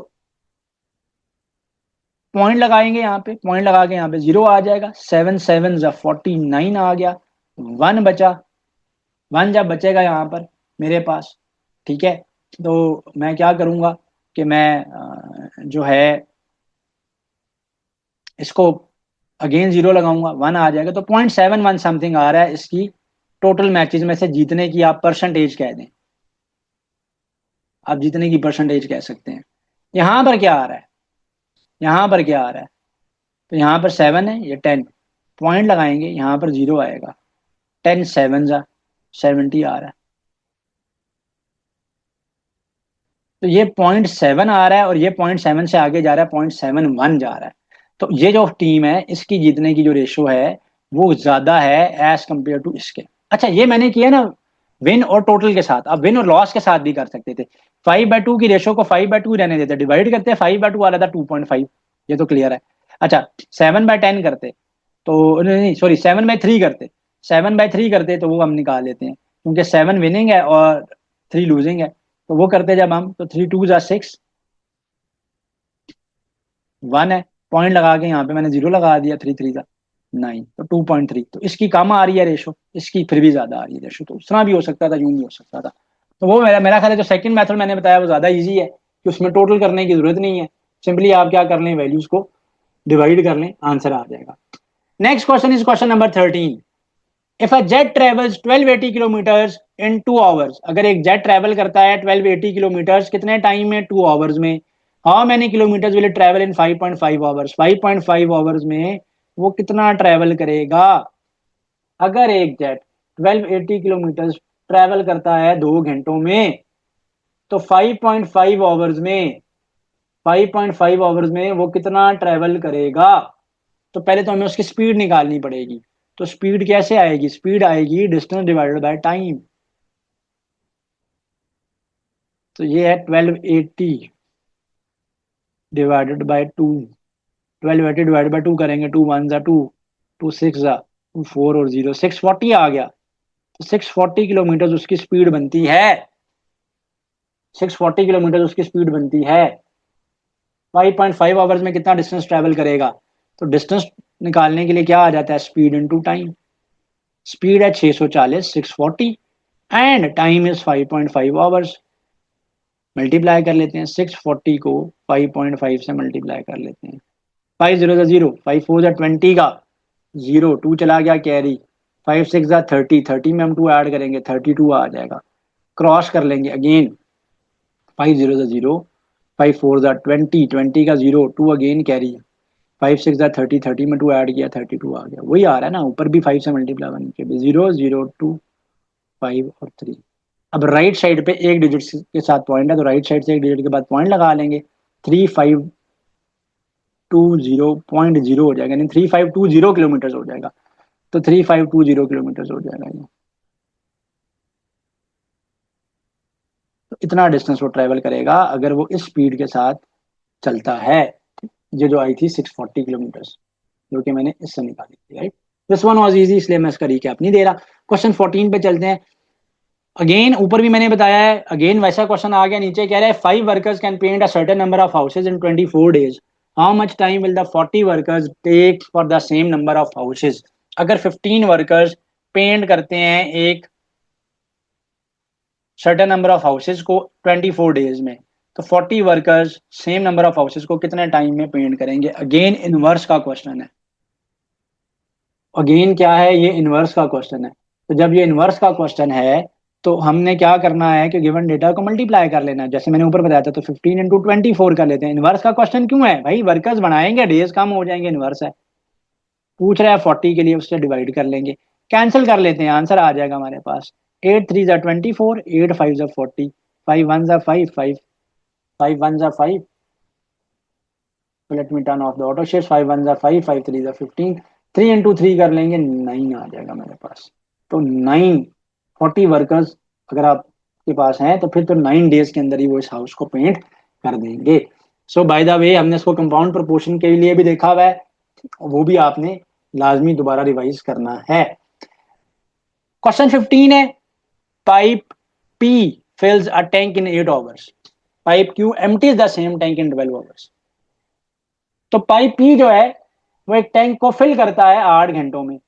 पॉइंट लगाएंगे यहाँ पे, पॉइंट लगा के यहाँ पे 0 आ जाएगा। 7 7 49 आ गया। 1 बचा, 1 जब बचेगा यहाँ पर मेरे पास, ठीक है, तो मैं क्या करूंगा कि मैं जो है इसको अगेन 0 लगाऊंगा, 1 आ जाएगा। तो 0.71 समथिंग आ रहा है इसकी टोटल मैचेस में से जीतने की आप परसेंटेज कह दें, आप जीतने की परसेंटेज कह सकते हैं। यहां पर क्या आ रहा है? यहां पर क्या आ रहा है? तो यहाँ पर 7 है, ये 10। पॉइंट लगाएंगे, यहाँ पर 0 आएगा। 10 7 जा 70 आ रहा है। तो ये 0.7 आ रहा है और ये 0.7 से आगे जा रहा है, 0.71 जा रहा है। तो ये जो टीम है इसकी जीतने की जो रेशो है वो ज्यादा है एज कंपेयर टू इसके। अच्छा, ये मैंने किया ना विन और टोटल के साथ, अब विन और लॉस के साथ भी कर सकते थे। 5/2 की रेशो को 5/2 रहने देते, डिवाइड करते, 5/2 आ रहा था 2.5, ये तो क्लियर है। अच्छा, 7/10 करते, तो नहीं नहीं सॉरी 7/3 करते, 7/3 करते तो वो हम निकाल लेते हैं, क्योंकि 7 विनिंग है और 3 लूजिंग है। तो वो करते जब हम, तो 3 2 जा 6, 1 है। पॉइंट लगा के यहाँ पे मैंने 0 लगा दिया, 3 3 जा 9, तो 2.3। तो इसकी कम आ रही है रेशो, इसकी फिर भी ज्यादा आ रही है रेशो। तो उतना भी हो सकता था, यूं भी हो सकता था। तो वो मेरा ख्याल है जो सेकंड मेथड मैंने बताया वो ज्यादा इजी है, कि उसमें टोटल करने की जरूरत नहीं है। सिंपली आप क्या कर लें, वैल्यूज को डिवाइड कर लें, आंसर आ जाएगा। Next question is question number 13। If a jet travels 1280 kilometres in 2 hours, अगर एक जेट ट्रेवल करता है 1280 किलोमीटर्स कितने टाइम में? 2 आवर्स में। How many kilometres will travel in 5.5 hours? 5.5 hours में वो कितना ट्रेवल करेगा? अगर एक जेट 1280 किलोमीटर्स ट्रेवल करता है 2 घंटों में, तो 5.5 आवर्स में, 5.5 आवर्स में वो कितना ट्रेवल करेगा? तो पहले तो हमें उसकी स्पीड निकालनी पड़ेगी। तो स्पीड कैसे आएगी? स्पीड आएगी डिस्टेंस डिवाइडेड बाय टाइम। तो ये है 1280 डिवाइडेड बाय 2। 1280 डिवाइडेड बाय 2 करेंगे, 2 1 जा 2, 2 6 जा 4 और 0 640 आ गया। तो 640 किलोमीटर उसकी स्पीड बनती है, 640 किलोमीटर उसकी स्पीड बनती है। 5.5 आवर्स में कितना डिस्टेंस ट्रेवल करेगा? तो डिस्टेंस निकालने के लिए क्या आ जाता है, स्पीड इनटू टाइम। स्पीड है 640 640 and time is 5.5 hours. Multiply कर लेते हैं 640 को 5.5 से मल्टीप्लाई कर लेते हैं। 5 0 0, 5 4 20 का जीरो, 2 चला गया कैरी, 5 6 30, 30 में हम 2 ऐड करेंगे 32 आ जाएगा। क्रॉस कर लेंगे अगेन, 5 0 0, 5 4 20, 20 का जीरो, 2 अगेन कैरी, 5 6 30, 30 में 2 ऐड किया 32 आ गया। वही आ रहा है ना, ऊपर भी 5 से मल्टीप्लाई बन के 0 0 2 5 और 3। अब राइट साइड पे एक डिजिट के साथ पॉइंट है तो राइट साइड से एक डिजिट के बाद पॉइंट लगा लेंगे। 3520.0 हो जाएगा, यानी 3520 किलोमीटर हो जाएगा। तो 3520 किलोमीटर हो जाएगा ये। तो इतना डिस्टेंस वो ट्रेवल करेगा अगर वो इस स्पीड के साथ चलता है। ये जो आई थी 640 किलोमीटर, जो कि मैंने इससे निकाली थी, right. This one was easy, इसलिए मैं इसका रिकैप नहीं दे रहा। क्वेश्चन 14 पे चलते हैं। अगेन ऊपर भी मैंने बताया है, अगेन वैसा क्वेश्चन आ गया। नीचे कह रहा है 5 workers can paint a certain number of houses in 24 days, how much time will the 40 workers take for the same number of houses. अगर 15 वर्कर्स पेंट करते हैं एक सर्टेन नंबर ऑफ हाउसेज को 24 डेज में, तो 40 workers same number of houses को कितने time में पेंट करेंगे। अगेन इनवर्स का क्वेश्चन है। अगेन क्या है, ये इनवर्स का क्वेश्चन है। तो जब ये इनवर्स का क्वेश्चन है तो हमने क्या करना है कि गिवन डेटा को मल्टीप्लाई कर लेना है, जैसे मैंने ऊपर बताया था। तो 15 इंटू 24 कर लेते हैं। इनवर्स का क्वेश्चन क्यों है भाई, वर्कर्स बढ़ाएंगे डेज कम हो जाएंगे, इनवर्स है। पूछ रहा है 40 के लिए, उससे डिवाइड कर लेंगे, कैंसिल कर लेते हैं, आंसर आ जाएगा हमारे पास। 8 3 ज़ा 24, 8 5 ज़ा 40, 5 1 ज़ा 5, 5 5 1 ज़ा 5। Let me turn off the auto shift. 5 1 ज़ा 5, 5 3 ज़ा 15, 3 इंटू 3 कर लेंगे, 9 आ जाएगा मेरे पास। तो 9, 40 वर्कर्स अगर आपके पास हैं तो फिर तो 9 डेज के अंदर ही वो इस हाउस को पेंट कर देंगे। सो बाय द वे हमने इसको कंपाउंड प्रोपोर्शन के लिए भी देखा हुआ है, वो भी आपने लाजमी दोबारा रिवाइज करना है। क्वेश्चन 15 है, pipe P fills a tank in 8 hours, pipe Q empties the same tank in 12 hours। तो पाइप पी जो है वो एक टैंक को फिल करता है 8 घंटों में,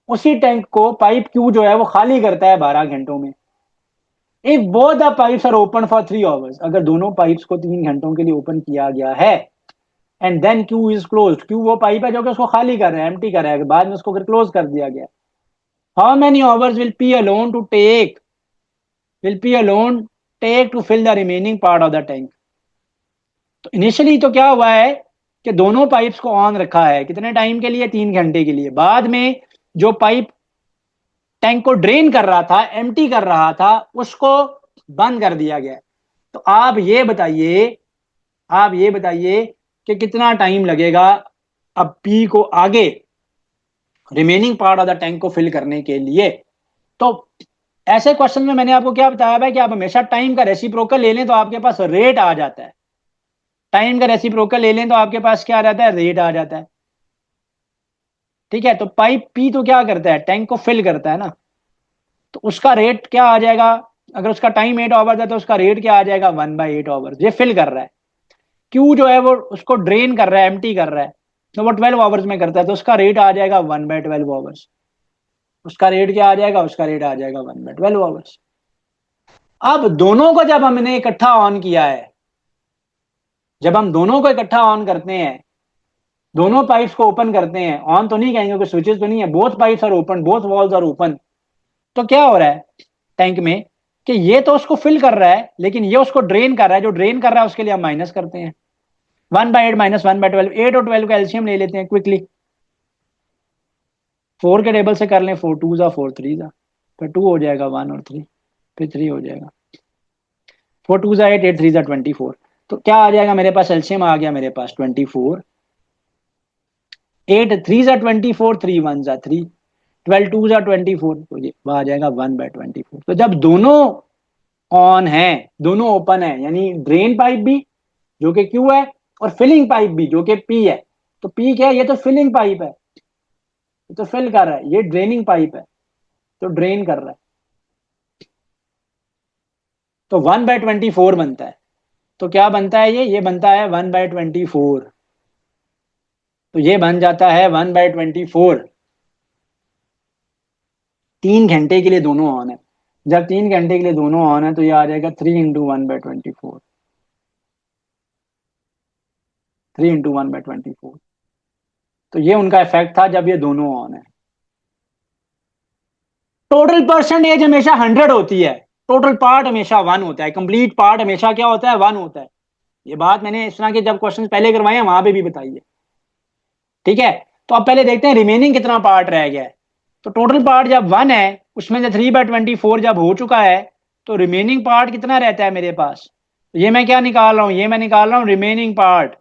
उसी टैंक को पाइप क्यू जो है वो खाली करता है 12 घंटों में। If both the pipes are open for 3 hours, अगर दोनों पाइप्स को 3 घंटों के लिए ओपन किया गया है, and then Q is close, Q वो पाइप है जो कि उसको खाली कर रहा है, एम्प्टी कर रहा है, बाद में उसको अगर क्लोज कर दिया गया, how many hours will P alone take to fill the remaining part of the tank. तो इनिशियली तो क्या हुआ है कि दोनों पाइप्स को ऑन रखा है, कितने टाइम के लिए, 3 घंटे के लिए। बाद में जो पाइप टैंक को ड्रेन कर रहा था, एम्प्टी कर रहा था, उसको बंद कर दिया गया। तो आप ये बताइए कि कितना टाइम लगेगा अब पी को आगे remaining part of the tank को फिल करने के लिए। तो ऐसे क्वेश्चन में मैंने आपको क्या बताया है कि आप हमेशा टाइम का रेसिप्रोकल ले लें तो आपके पास रेट आ जाता है। टाइम का रेसिप्रोकल ले लें तो आपके पास क्या आ जाता है, रेट आ जाता है। ठीक है, तो पाइप पी तो क्या करता है, टैंक को फिल करता है ना, तो उसका रेट क्या आ जाएगा। अगर उसका टाइम 8 आवर्स है तो उसका रेट क्या आ जाएगा, 1/8 आवर्स। ये फिल कर रहा है। क्यू जो है वो उसको ड्रेन कर रहा है, एम्प्टी कर रहा है, तो वो 12 आवर्स में करता है, तो उसका रेट आ जाएगा 1/12 आवर्स। उसका रेट क्या आ जाएगा, उसका रेट आ जाएगा 1/12 आवर्स। अब दोनों को जब हमने इकट्ठा ऑन किया है, जब हम दोनों को इकट्ठा ऑन करते हैं, दोनों पाइप्स को ओपन करते हैं, ऑन तो नहीं कहेंगे, कोई स्विचेस तो नहीं है, both pipes are open, both walls are open. तो क्या हो रहा है टैंक में कि ये तो उसको फिल कर रहा है लेकिन ये उसको ड्रेन कर रहा है। जो ड्रेन कर रहा है उसके लिए हम माइनस करते हैं, 1/8 माइनस 1/12, 8 और 12 का एलसीएम ले लेते हैं क्विकली। 4 के टेबल से कर लें, 4 2 ज़ा 4 3 ज़ा, फिर 2 हो जाएगा, 1 और 3, फिर 3 हो जाएगा। 4 2 ज़ा 8, 8 3 ज़ा 24। तो क्या आ जाएगा मेरे पास, एलसीएम आ गया मेरे पास 24। 8 3 ज़ा 24, 3 1 ज़ा 3, 12 2 ज़ा 24, तो ये आ जाएगा 1/24। तो जब दोनों ऑन है, दोनों ओपन है, यानी ड्रेन पाइप भी जो कि क्यू है और फिलिंग पाइप भी जो कि पी है। तो पी क्या है, ये तो फिलिंग पाइप है, तो फिल कर रहा है, ये ड्रेनिंग पाइप है तो ड्रेन कर रहा है, तो 1/24 बनता है। तो क्या बनता है, ये बनता है 1/24। तो ये बन जाता है 1/24। 3 घंटे के लिए दोनों ऑन है। जब 3 घंटे के लिए दोनों ऑन है तो ये आ जाएगा 3 × 1/24। 3 × 1/24। तो ये उनका इफेक्ट था जब ये दोनों ऑन है। टोटल परसेंटेज हमेशा 100 होती है, टोटल पार्ट हमेशा 1 होता है, कंप्लीट पार्ट हमेशा क्या होता है, 1 होता है। ये बात मैंने इस तरह के जब क्वेश्चन पहले करवाए हैं वहां पे भी बताई है। ठीक है, तो अब पहले देखते हैं रिमेनिंग कितना पार्ट रह गया है। तो टोटल पार्ट जब 1 है, उसमें से 3/24 जब हो चुका है, तो रिमेनिंग पार्ट कितना रहता है मेरे पास। तो ये मैं क्या निकाल रहा हूं, ये मैं निकाल रहा हूं रिमेनिंग पार्ट।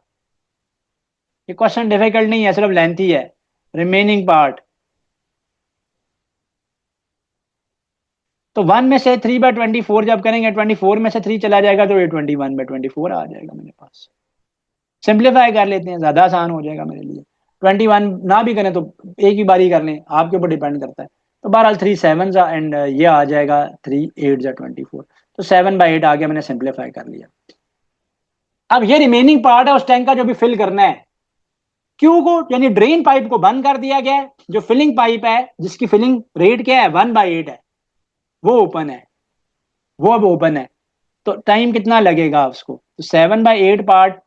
ये क्वेश्चन डिफिकल्ट नहीं है, सिर्फ लेंथी है। रिमेनिंग पार्ट, तो 1 में से 3/24 जब करेंगे, 24 में से 3 चला जाएगा तो ये 21/24 आ जाएगा मेरे पास। सिंप्लीफाई कर लेते हैं, ज्यादा आसान हो जाएगा मेरे लिए। 21 ना भी करें तो एक ही बारी कर लें, आपके ऊपर डिपेंड करता है। तो बहरहाल 3 7 एंड ये आ जाएगा 3 8 24। तो 7/8 आ गया, मैंने सिंप्लीफाई कर लिया। अब ये रिमेनिंग पार्ट है उस टैंक का जो भी फिल करना है। क्यू को यानी ड्रेन पाइप को बंद कर दिया गया है, जो फिलिंग पाइप है जिसकी फिलिंग रेट क्या है 1/8 है, वो ओपन है, वो अब ओपन है। तो टाइम कितना लगेगा उसको, तो 7/8 पार्ट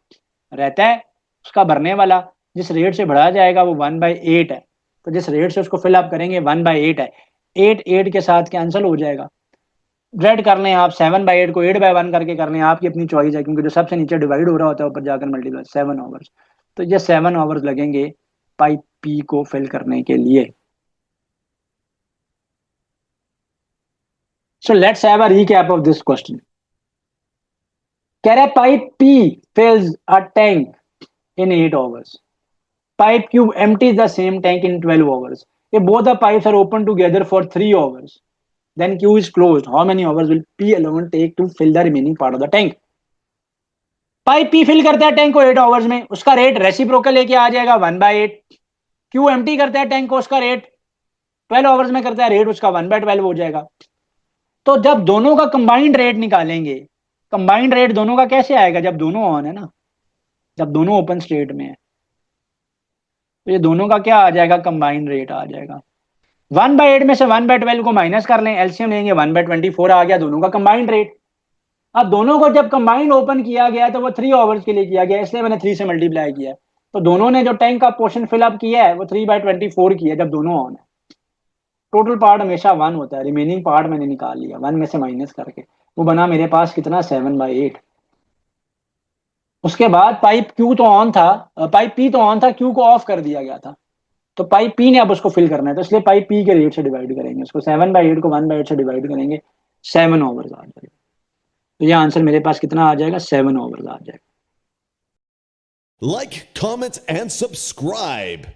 रहता है उसका भरने वाला। जिस रेट से बढ़ा जाएगा वो 1/8 है। तो जिस रेट से उसको फिलअप करेंगे 1/8 है, 8 8 के साथ कैंसिल हो जाएगा। डिवाइड कर लें आप 7/8 को 8/1 करके कर लें, आपकी अपनी चॉइस है, क्योंकि जो सबसे नीचे डिवाइड हो रहा होता है ऊपर जाकर मल्टीप्लाई 7 आवर्स। तो ये 7 आवर्स लगेंगे पाइप पी को फिल करने के लिए। So let's have a recap of this question. कह रहा है pipe p fills a tank in 8 hours. Pipe Q empties the same tank in 12 hours. If both the pipes are open together for 3 hours, then Q is closed. How many hours will P alone take to fill the remaining part of the tank? Pipe P fill करता है tank को 8 hours में, उसका rate reciprocal लेके आ जाएगा 1/8। Q empty करता है tank को, उसका रेट 12 आवर्स में करता है, रेट उसका 1/12 हो जाएगा। तो जब दोनों का कंबाइंड रेट निकालेंगे, कंबाइंड रेट दोनों का कैसे आएगा, जब दोनों ऑन है ना, जब दोनों ओपन स्टेट में है, तो ये दोनों का क्या आ जाएगा, कंबाइंड रेट आ जाएगा। 1/8 में से 1/12 को माइनस कर लें, एलसीएम लेंगे, 1/24 आ गया दोनों का कंबाइंड रेट। अब दोनों को जब कंबाइंड ओपन किया गया तो वो 3 आवर्स के लिए किया गया, इसलिए मैंने 3 से मल्टीप्लाई किया। तो दोनों ने जो टैंक का पोर्शन फिलअप किया है वो 3/24 किया जब दोनों ऑन है। टोटल पार्ट हमेशा 1 होता है, रिमेनिंग पार्ट मैंने निकाल लिया 1 में से माइनस करके, वो बना मेरे पास कितना 7/8। उसके बाद पाइप क्यू तो ऑन था, पाइप पी तो ऑन था, क्यू को ऑफ कर दिया गया था। तो पाइप पी ने अब उसको फिल करना है, तो इसलिए पाइप पी के रेट से डिवाइड करेंगे उसको, 7/8 को 1/8 से डिवाइड करेंगे, 7 आवर्स आ जाएगा। तो ये आंसर मेरे पास कितना आ जाएगा, 7 आवर्स आ जाएगा। Like, comment, and subscribe.